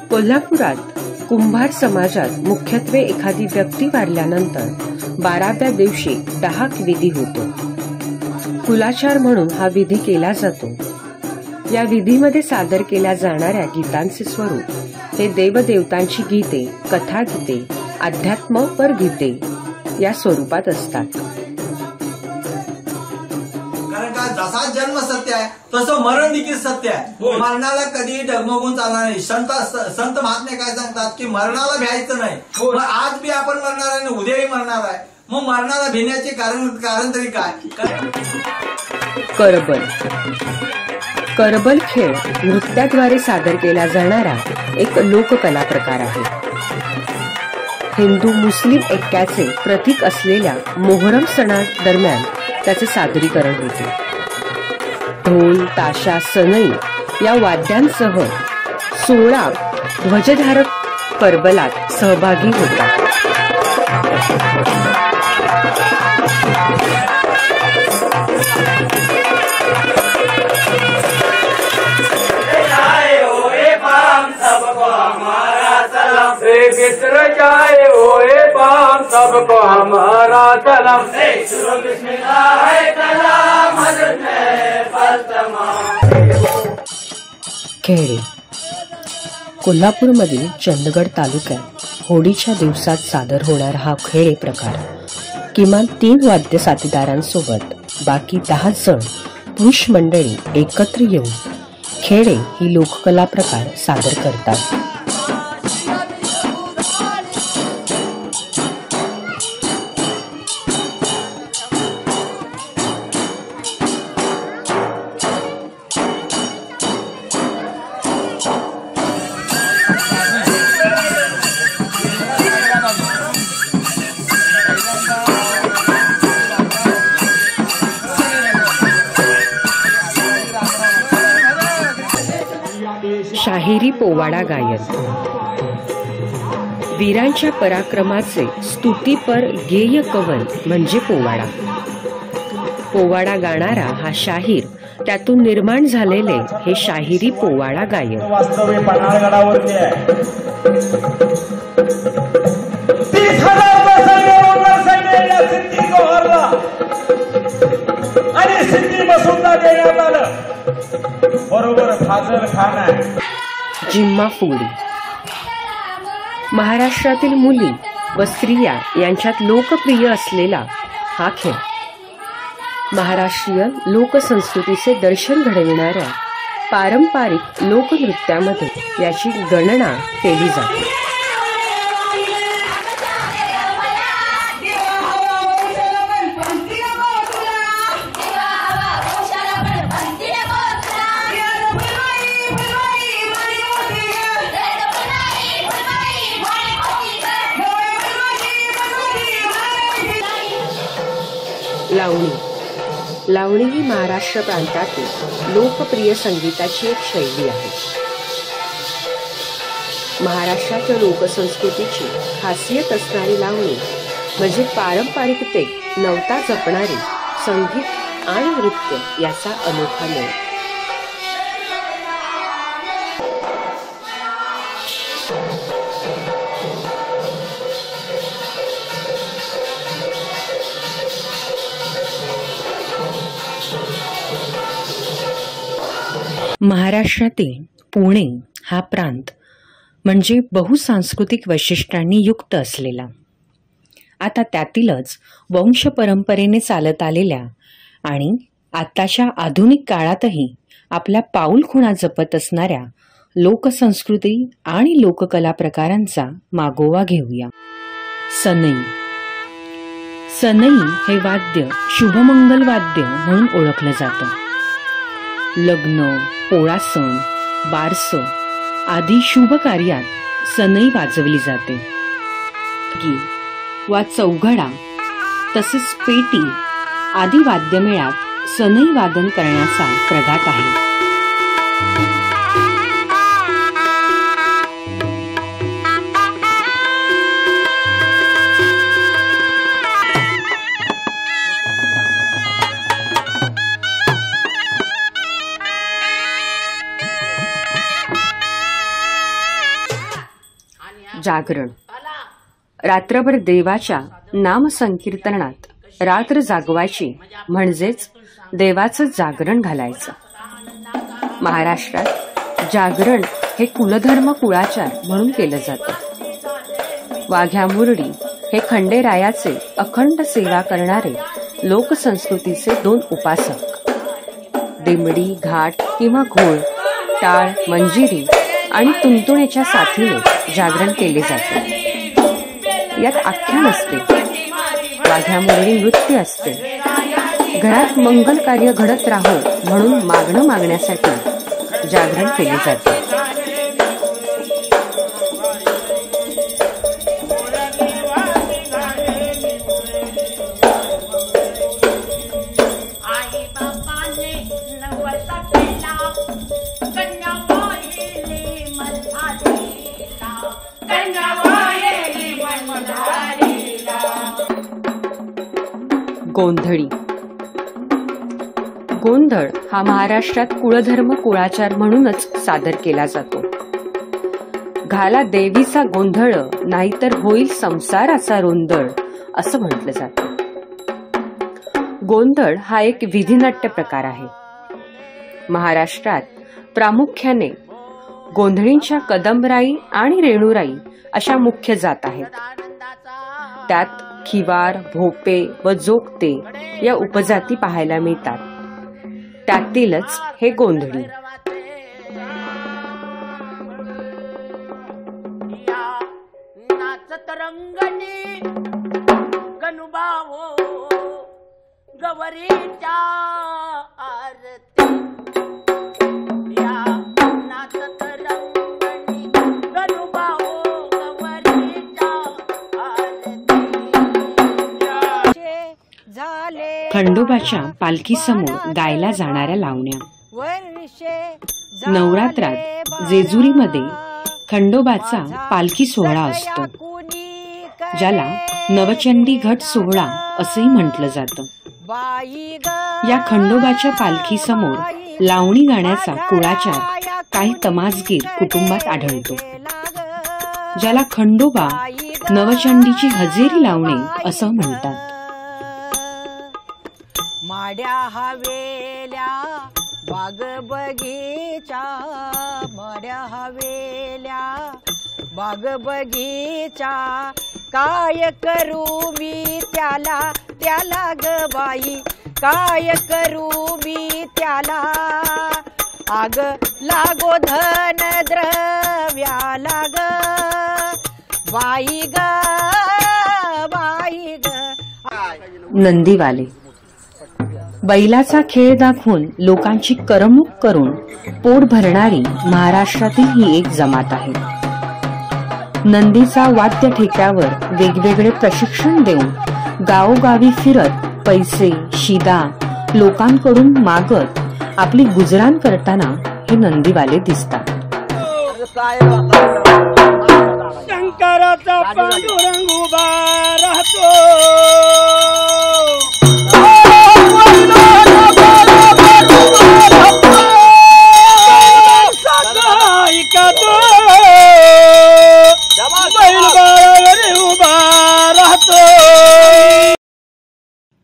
कोल्हापुरात कुंभार समाजात मुख्यत्वे एखादी व्यक्ती वारल्यानंतर 12व्या दिवशी डहाक विधी होतो. कुलाचार म्हणून हा विधी केला जातो. या विधीमध्ये सादर केल्या जाणाऱ्या गीतांचे स्वरूप हे देवदेवतांची गीते, कथागीते, अध्यात्मपर गीते या स्वरूपात असतात. कारण का जसा जन्म सत्य आहे तसं मरण देखील सत्य आहे. मरणाला कधी डगमगून चालणार नाही. संत महात्मे काय सांगतात की मरणाला भ्यायचं नाही. आज बी आपण मरणार आहे आणि उद्याही मरणार आहे. मग मरणाला भिण्याचे कारण तरी काय? करबल. करबल खेळ नृत्याद्वारे सादर केला जाणारा एक लोककला प्रकार आहे. हिंदू मुस्लिम ऐक्याचे प्रतीक असलेल्या मोहरम सणादरम्यान त्याचे सादरीकरण होते. ढोल, ताशा, सनई या वाद्यांसह 16 ध्वजधारक करबलात सहभागी होतात. सबको हमारा सलाम. खेळे. कोल्हापूरमधील चंदगड तालुक्यात होळीच्या दिवसात सादर होणारा हा खेळ प्रकार किमान 3 वाद्य साथीदारांसोबत बाकी 10 जण पुरुष मंडळी एकत्र येऊन खेळे ही लोककला प्रकार सादर करतात. शाहिरी पोवाडा गायन. वीरांच्या पराक्रमाचे स्तुतीपर गेय कवन म्हणजे पोवाडा. पोवाडा गाणारा हा शाहीर, त्यातून निर्माण झालेले हे शाहिरी पोवाडा गायन. वास्तव्य पन्हाळगडावरती आहे. 30,000 सैन्य या सिद्धी जोहरला आणि सिद्धी मसुदा देण्यात आलं. बरोबर फाजल खान आहे. जिम्मा फुगडी. महाराष्ट्रातील मुली व स्त्रिया यांच्यात लोकप्रिय असलेला हा खेळ महाराष्ट्रीय लोकसंस्कृतीचे दर्शन घडविणाऱ्या पारंपरिक लोकनृत्यामध्ये याची गणना केली जाते. लावणी ही महाराष्ट्र प्रांतातील लोकप्रिय संगीताची एक शैली आहे. महाराष्ट्राच्या लोकसंस्कृतीची खासियत असणारी लावणी म्हणजे पारंपरिकतेत नवता जपणारी संगीत आणि नृत्य याचा अनोखा मेळ. महाराष्ट्रातील पुणे हा प्रांत म्हणजे बहुसांस्कृतिक वैशिष्ट्यांनी युक्त असलेला, आता त्यातीलच वंश परंपरेने चालत आलेल्या आणि आताच्या आधुनिक काळातही आपल्या पाऊलखुणा जपत असणाऱ्या लोकसंस्कृती आणि लोककला प्रकारांचा मागोवा घेऊया. सनई. सनई हे वाद्य शुभमंगल वाद्य म्हणून ओळखलं जातं. लग्न, पोळा सण, बारसं आदी शुभ कार्यात सनई वाजवली जाते. वा चौघडा तसेच पेटी आदी वाद्यमेळात सनई वादन करण्याचा प्रघात आहे. जागरण. रात्रभर देवाच्या नामसंकीर्तनात रात्र जागवायची म्हणजेच देवाचं जागरण घालायचं. महाराष्ट्रात जागरण हे कुलधर्म कुळाचार म्हणून केलं जातं. वाघ्या मुरडी हे खंडेरायाचे अखंड सेवा करणारे लोकसंस्कृतीचे 2 उपासक. दिमडी, घाट किंवा घोळ, टाळ, मंजिरी आणि तुंतुणेच्या साथीने जागरण केले जाते. यात आख्यान असते, वाघ्या मुरळी नृत्य असते. घरात मंगल कार्य घडत राहो म्हणून मागणं मागण्यासाठी जागरण केले जाते. गोंधळी. गोंधळ हा महाराष्ट्रात कुळधर्म कुळाचार म्हणूनच सादर केला जातो. घाला देवीचा गोंधळ नाहीतर होईल संसाराचा रोंदळ असं म्हटलं जातं. गोंधळ हा एक विधिनाट्य प्रकार आहे. महाराष्ट्रात प्रामुख्याने गोंधळींच्या कदंबराई आणि रेणुराई अशा मुख्य जात आहेत. त्यात खिवार, भोपे व जोगते या उपजाती पाहायला मिळतात. त्यातीलच हे गोंधळी. नाचत रंगणी गणुबावो गवरीच्या आरती. नाचत रंगणी गणुबावो गवरीच्या खंडोबाच्या पालखीसमोर गायला जाणाऱ्या लावण्या. नवरात्रात जेजुरीमध्ये खंडोबाचा पालखी सोहळा असतो, ज्याला नवचंडी घट सोहळा असंही म्हटलं जातं. या खंडोबाच्या पालखीसमोर लावणी गाण्याचा कुळाचार काही तमासगीर कुटुंबात आढळतो, ज्याला खंडोबा नवचंडीची हजेरी लावणे असं म्हणतात. माड्या हवेल्या बाग बगीचा, माड्या हवेल्या बाग बगीचा, काय करू मी त्याला त्याला ग बाई, काय करू मी त्याला. आग लागो धन द्रव्याला ग बाई ग बाई ग. नंदीवाले बैलाचा खेळ दाखवून लोकांची करमणूक करून पोट भरणारी महाराष्ट्रातील ही एक जमात आहे. नंदीचा वाद्य ठेक्यावर वेगवेगळे प्रशिक्षण देऊन गावोगावी फिरत पैसे शिदा लोकांकडून मागत आपली गुजराण करताना हे नंदीवाले दिसतात. शंकराचा पांडुरंग उभा राहतो.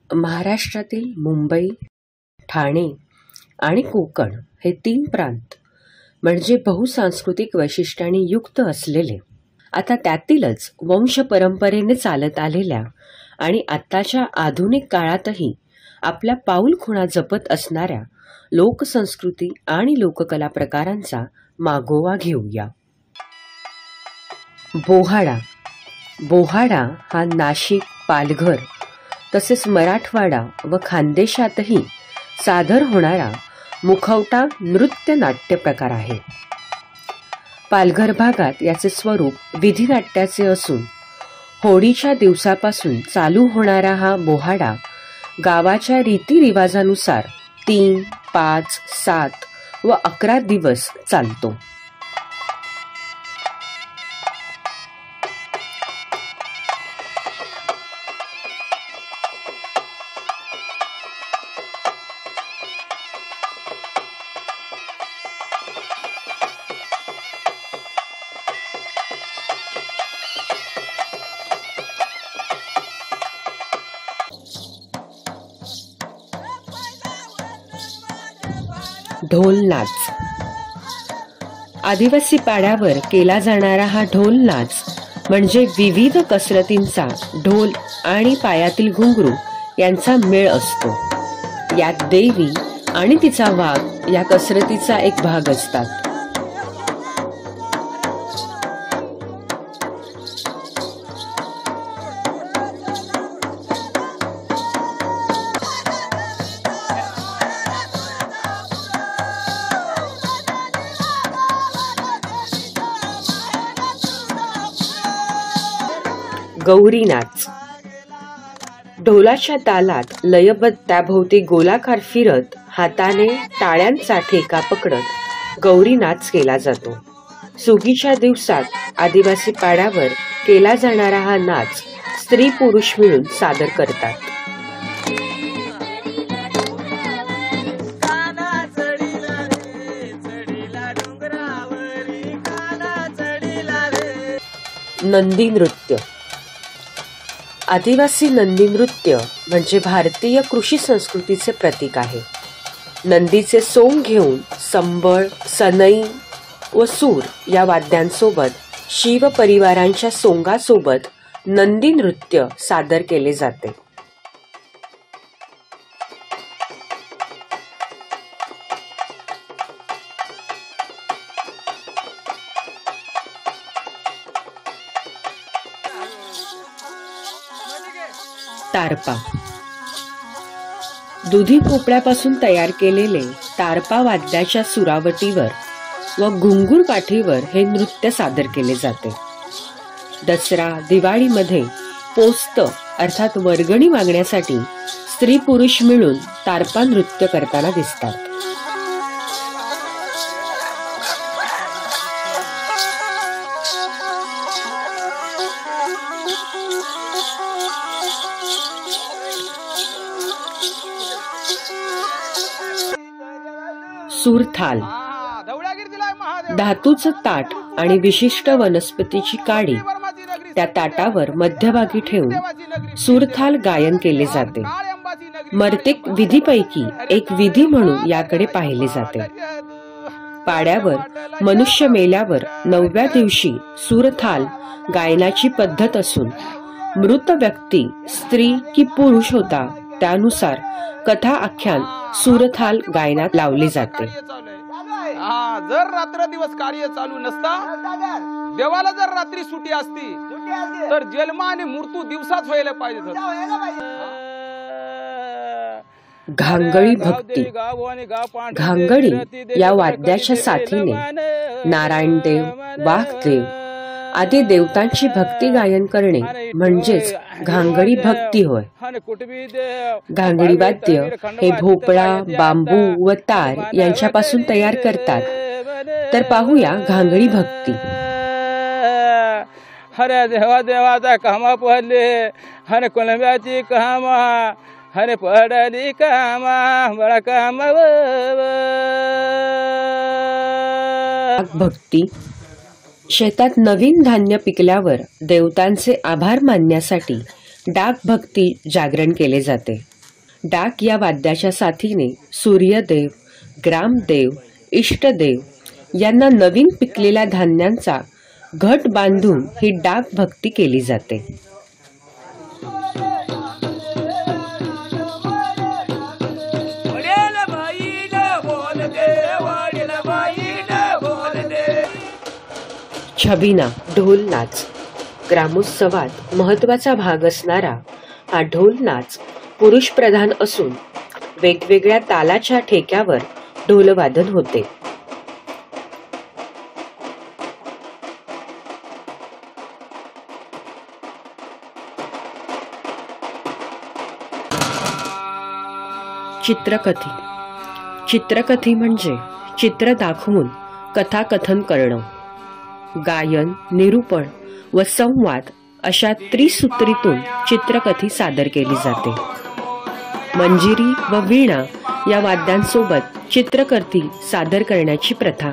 महाराष्ट्रातील मुंबई, ठाणे आणि कोकण हे 3 प्रांत म्हणजे बहुसांस्कृतिक वैशिष्ट्यांनी युक्त असलेले, आता त्यातीलच वंश परंपरेने चालत आलेल्या आणि आत्ताच्या आधुनिक काळातही आपल्या पाऊलखुणा जपत असणाऱ्या लोकसंस्कृती आणि लोककला प्रकारांचा मागोवा घेऊया. बोहाडा. बोहाडा हा नाशिक, पालघर तसेच मराठवाडा व खानदेशातही सादर होणारा मुखवटा नृत्य नाट्य प्रकार आहे. पालघर भागात याचे स्वरूप विधिनाट्याचे असून होळीच्या दिवसापासून चालू होणारा हा बोहाडा गावाच्या रीतिरिवाजानुसार 3, 5, 7 व 11 दिवस चालतो. ढोल नाच. आदिवासी पाड्यावर केला जाणारा हा ढोल नाच म्हणजे विविध कसरतींचा ढोल आणि पायातील घुंगरू यांचा मेळ असतो. यात देवी आणि तिचा वाघ या कसरतीचा एक भाग असतात. गौरी नाच. ढोलाच्या तालात लयबद्ध त्याभोवती गोलाकार फिरत हाताने टाळ्यांचा ठेका पकडत गौरी नाच केला जातो. सुगीच्या दिवसात आदिवासी पाड्यावर केला जाणारा हा नाच स्त्री पुरुष मिळून सादर करतात. नंदी नृत्य. आदिवासी नंदी नृत्य म्हणजे भारतीय कृषी संस्कृतीचे प्रतीक आहे. नंदीचे सोंग घेऊन संबळ, सनई व सूर या वाद्यांसोबत शिव परिवारांच्या सोंगासोबत नंदी नृत्य सादर केले जाते. तारपा. दुधी भोपळ्यापासून तयार केलेले तारपा वाद्याच्या सुरावटीवर व घुंगूर काठीवर हे नृत्य सादर केले जाते. दसरा, दिवाळीमध्ये पोस्त अर्थात वर्गणी मागण्यासाठी स्त्री पुरुष मिळून तारपा नृत्य करताना दिसतात. सुरथाल. धातूचं ताट आणि विशिष्ट वनस्पतीची काडी त्या ताटावर मध्यभागी ठेवून सुरथाल गायन केले जाते. मर्तिक विधीपैकी एक विधी म्हणून याकडे पाहिले जाते. पाड्यावर मनुष्य मेल्यावर 9व्या दिवशी सुरथाल गायनाची पद्धत असून मृत व्यक्ती स्त्री की पुरुष होता त्यानुसार कथा आख्यान सुरथाल गायनात लावले जाते. हा जर रात्र दिवस कार्य चालू नसता, देवाला जर रात्री सुटी असती तर जन्म आणि मृत्यू दिवसाच व्हायला पाहिजे. घांगडी भक्ती. घांगडी या वाद्याच्या साथीने नारायणदेव, वाघदेव आदी देवतांची भक्ती गायन करणे म्हणजेच घांगडी भक्ती होय. घांगडी वाद्य हे भोपळा, बांबू व तार यांच्यापासून तयार करतात. तर पाहूया घांगडी भक्ती. हरे देवा देवाचा कामा पडले, हरे कुलंब्याची कामा, हरे पडली कामा, बळा कामा. भक्ती. शेतात नवीन धान्य पिकल्यावर देवतांचे आभार मानण्यासाठी डाक भक्ती जागरण केले जाते. डाक या वाद्याच्या साथीने सूर्यदेव, ग्रामदेव, इष्टदेव यांना नवीन पिकलेल्या धान्यांचा घट बांधून ही डाक भक्ती केली जाते. छबिना ढोल नाच. ग्रामोत्सवात महत्वाचा भाग असणारा हा ढोल नाच पुरुष प्रधान असून वेगवेगळ्या तालाच्या ठेक्यावर ढोलवादन होते. चित्रकथी. चित्रकथी म्हणजे चित्र दाखवून कथाकथन करणं. गायन, निरूपण व संवाद अशा त्रिसूत्रीतून चित्रकथी सादर केली जाते. मंजिरी व वीणा या वाद्यांसोबत चित्रकथी सादर करण्याची प्रथा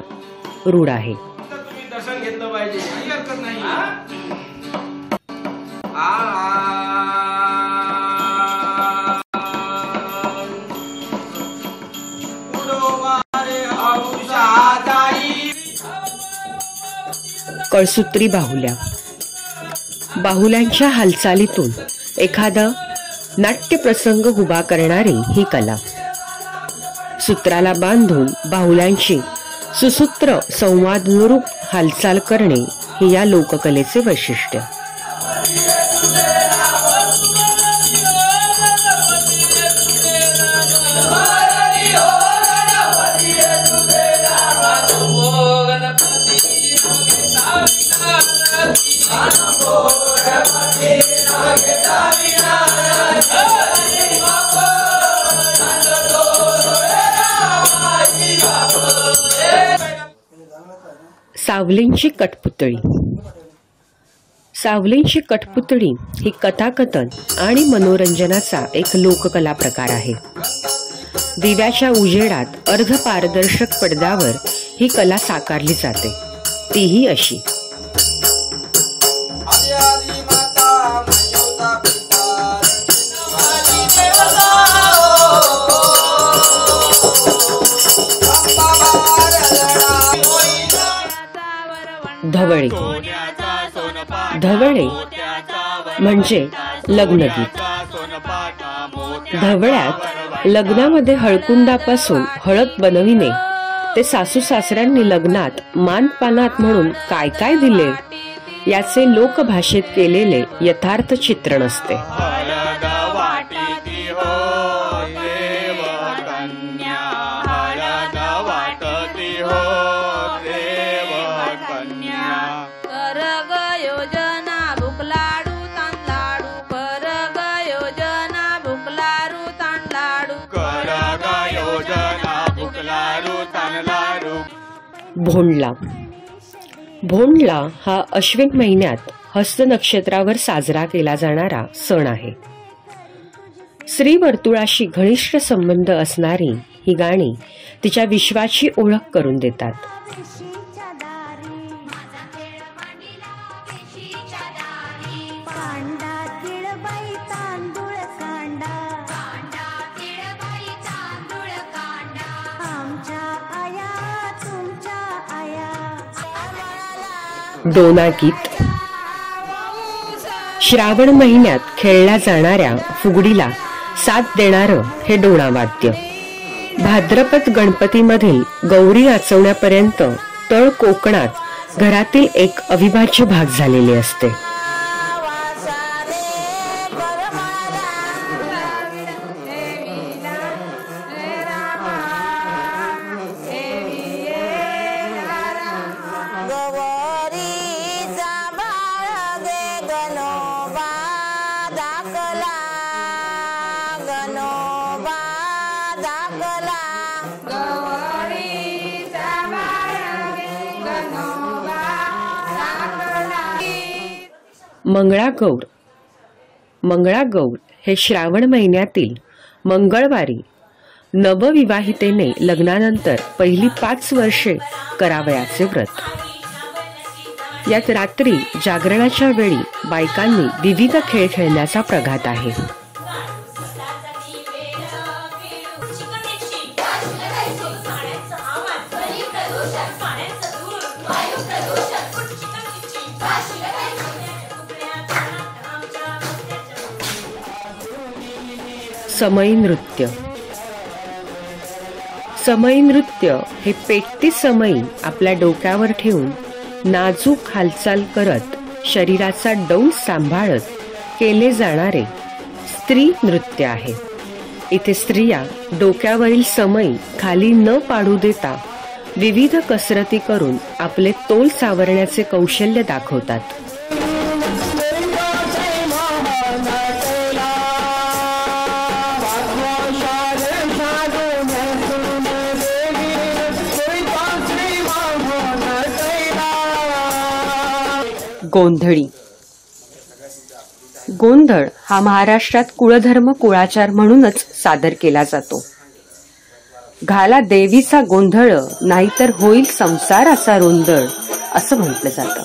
रूढ आहे. दर्शन घेतलं पाहिजे, काही हरकत नाही. कळसूत्री बाहुल्या. बाहुल्यांच्या हालचालीतून एखादा नाट्यप्रसंग उभा करणारी ही कला. सूत्राला बांधून बाहुल्यांची सुसूत्र संवादनुरूप हालचाल करणे हे या लोककलेचे वैशिष्ट्य. सावलींची कठपुतळी. सावलींची कठपुतळी ही कथाकथन आणि मनोरंजनाचा एक लोककला प्रकार आहे. दिव्याच्या उजेडात अर्धपारदर्शक पडद्यावर ही कला साकारली जाते, तीही अशी. धवळे. धवळे म्हणजे लग्नगीत. धवळ्यात लग्नामध्ये हळकुंडापासून हळद बनविणे ते सासू सासऱ्यांनी लग्नात मानपानात म्हणून काय काय दिले याचे लोकभाषेत केलेले यथार्थ चित्रण असते. भोंडला. भोंडला हा अश्विन महिन्यात हस्त नक्षत्रावर साजरा केला जाणारा सण आहे. स्त्री वर्तुळाशी घनिष्ठ संबंध असणारी ही गाणी तिच्या विश्वाची ओळख करून देतात. डोना गीत. श्रावण महिन्यात खेळल्या जाणाऱ्या फुगडीला साथ देणारं हे डोणा वाद्य. भाद्रपद गणपतीमधील गौरी नाचवण्यापर्यंत तळ कोकणात घरातील एक अविभाज्य भाग झालेले असते. मंगळागौर. मंगळागौर हे श्रावण महिन्यातील मंगळवारी नवविवाहितेने लग्नानंतर पहिली 5 वर्षे करावयाचे व्रत. यात रात्री जागरणाच्या वेळी बायकांनी विविध खेळ खेळण्याचा प्रघात आहे. समई नृत्य. समई नृत्य हे पेटती समई आपल्या डोक्यावर ठेवून नाजूक हालचाल करत शरीराचा डौल सांभाळत केले जाणारे स्त्री नृत्य आहे. इथे स्त्रिया डोक्यावरील समई खाली न पाडू देता विविध कसरती करून आपले तोल सावरण्याचे कौशल्य दाखवतात. गोंधळी. गोंधळ हा महाराष्ट्रात कुळधर्म कुळाचार म्हणूनच सादर केला जातो. घाला देवीचा गोंधळ नाहीतर होईल संसाराचा रोंदळ असं म्हटलं जातं.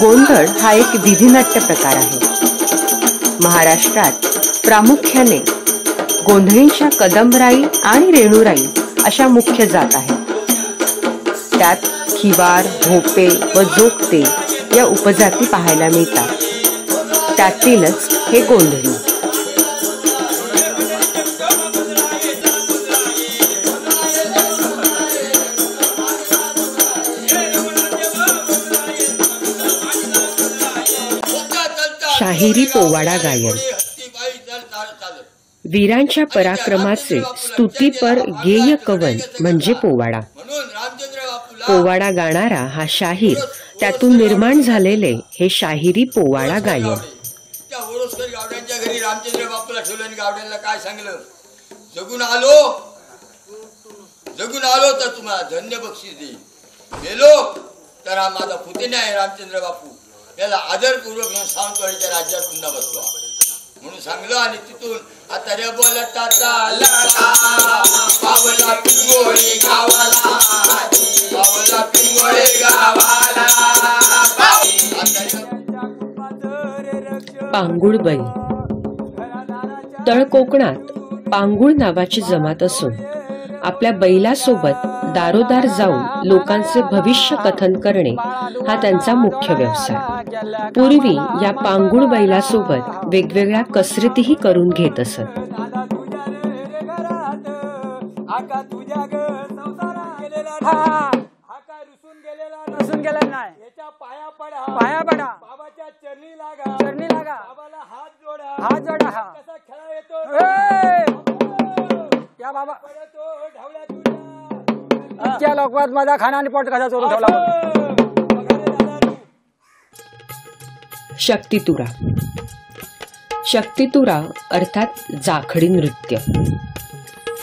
गोंधळ हा एक विधिनाट्य प्रकार आहे. महाराष्ट्रात प्रामुख्याने गोंधळींच्या कदमराई आणि रेणुराई अशा मुख्य जात आहेत. त्यात खिवार, भोपे व जोगते या उपजाती पाहायला मिळतात. त्यातीलच हे गोंधळी. शाहिरी पोवाडा गायन. वीरांच्या पराक्रमाचे स्तुतीपर गेय कवन म्हणजे पोवाडा. पोवाडा गाणारा हा शाहीर, त्यातून निर्माण झालेले हे शाहिरी पोवाडा गायन. त्या ओरोसकर गावड्यांच्या घरी रामचंद्र बापूला ठेवलं आणि गावड्यांना काय सांगलं, जगून आलो तर तुम्हाला धन्य बक्षीस देईन, गेलो तर हा माझा पुतण्या आहे रामचंद्र बापू, याला आदरपूर्वक घेऊन सावंतवाडीच्या राज्यात पुन्हा बसवा म्हणून सांगलं. आणि तिथून आता रे बोलता पावला पिंगोळी गावाला, पावला पिंगोळी गावाला. पांगुळबाई. तळ कोकणात पांगुळ नावाची जमात असून आपल्या बैलासोबत दारोदार जाऊन लोकांचे भविष्य कथन करणे हा त्यांचा मुख्य व्यवसाय. पूर्वी या पांगुळ बैलासोबत वेगवेगळ्या कसरतीही करून घेत असत. पाया पडा, बाबाच्या चरणी लागा, बाबाला हात जोडा. कसा खेळा येतो या बाबा, इतक्या लोकवात माझा खाना आणि पोट कसा चोरून ठेवला. शक्तितुरा. शक्तितुरा अर्थात जाखडी नृत्य.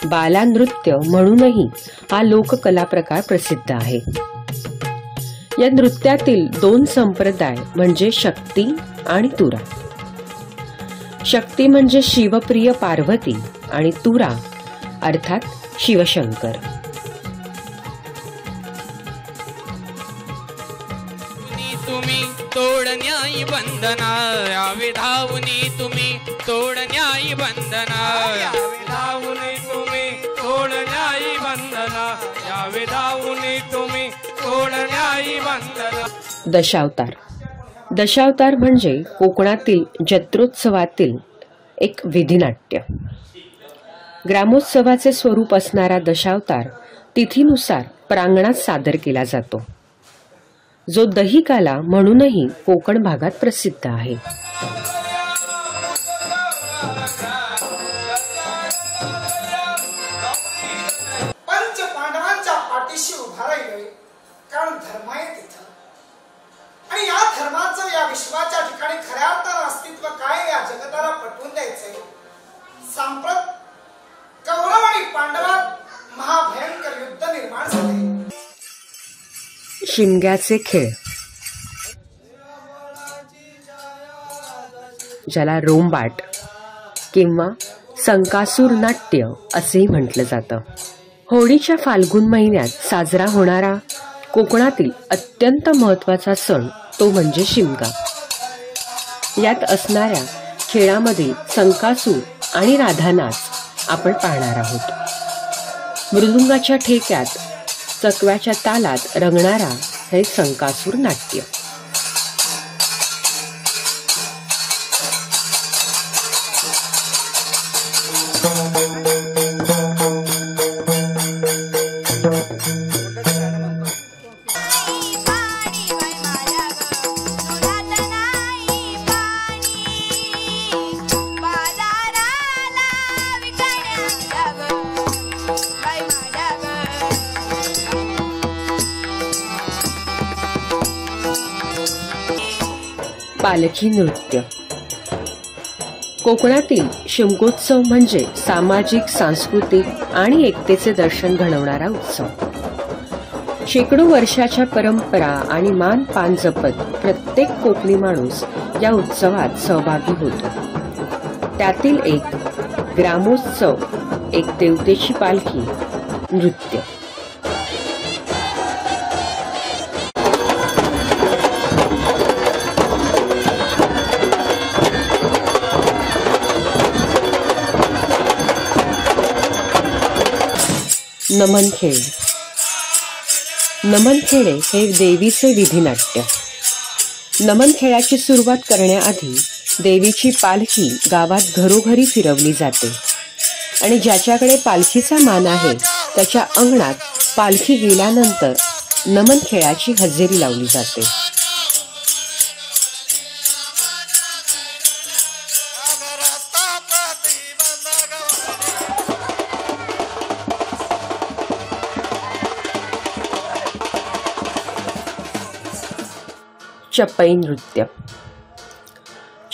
बाला नृत्य म्हणूनही हा लोककला प्रकार प्रसिद्ध आहे. या नृत्यातील 2 संप्रदाय म्हणजे शक्ती आणि तुरा. शक्ती म्हणजे शिवप्रिय पार्वती आणि तुरा अर्थात शिवशंकर. तुम्ही तोडण्याई बंधना यावे धावनी, तुम्ही तोडण्याई बंधना यावे धावनी, तुम्ही तोडण्याई बंधना यावे धावनी, तुम्ही तोडण्याई बंधना. दशावतार. दशावतार म्हणजे कोकणातील जत्रोत्सवातील एक विधिनाट्य. ग्रामोत्सवाचे स्वरूप असणारा दशावतार तिथीनुसार प्रांगणात सादर केला जातो, जो दहिकाला म्हणूनही कोकण भागात प्रसिद्ध आहे. पंच पांडवांच्या पाठीशी उभा राहिलोय, कारण धर्म आहे तिथं. आणि या धर्माचं या विश्वाच्या ठिकाणी खऱ्या अर्थानं अस्तित्व काय या जगताला पटवून द्यायचंय. सांप्रत कौरव आणि पांडवात महाभयंकर युद्ध निर्माण झाले. शिमग्याचे खेळ, ज्याला रोंबाट किंवा संकासूर नाट्य असेही म्हटलं जातं, होळीच्या फाल्गुन महिन्यात साजरा होणारा कोकणातील अत्यंत महत्त्वाचा सण तो म्हणजे शिमगा. यात असणाऱ्या खेळामध्ये संकासूर आणि राधानाच आपण पाहणार आहोत. मृदुंगाच्या ठेक्यात चकव्याच्या तालात रंगणारा हे संकासूर नाट्य. पालखी नृत्य. कोकणातील शिमगोत्सव म्हणजे सामाजिक, सांस्कृतिक आणि एकतेचे दर्शन घडवणारा उत्सव. शेकडो वर्षाच्या परंपरा आणि मान पान जपत प्रत्येक कोकणी माणूस या उत्सवात सहभागी होतो. त्यातील एक ग्रामोत्सव, एक देवतेची पालखी नृत्य. नमनखेळ. नमनखेळे हे देवीचे विधिनाट्य. नमनखेळाची सुरुवात करण्याआधी देवीची पालखी गावात घरोघरी फिरवली जाते आणि ज्याच्याकडे पालखीचा मान आहे त्याच्या अंगणात पालखी गेल्यानंतर नमनखेळाची हजेरी लावली जाते. चपई नृत्य.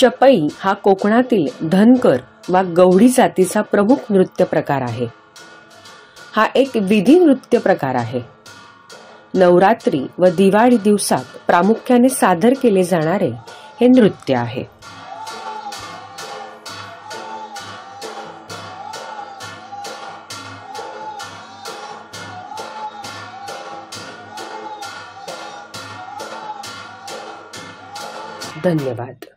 चपई हा कोकणातील धनगर वा गवळी जातीचा प्रमुख नृत्य प्रकार आहे. हा एक विधी नृत्य प्रकार आहे. नवरात्री व दिवाळी दिवसात प्रामुख्याने सादर केले जाणारे हे नृत्य आहे. धन्यवाद.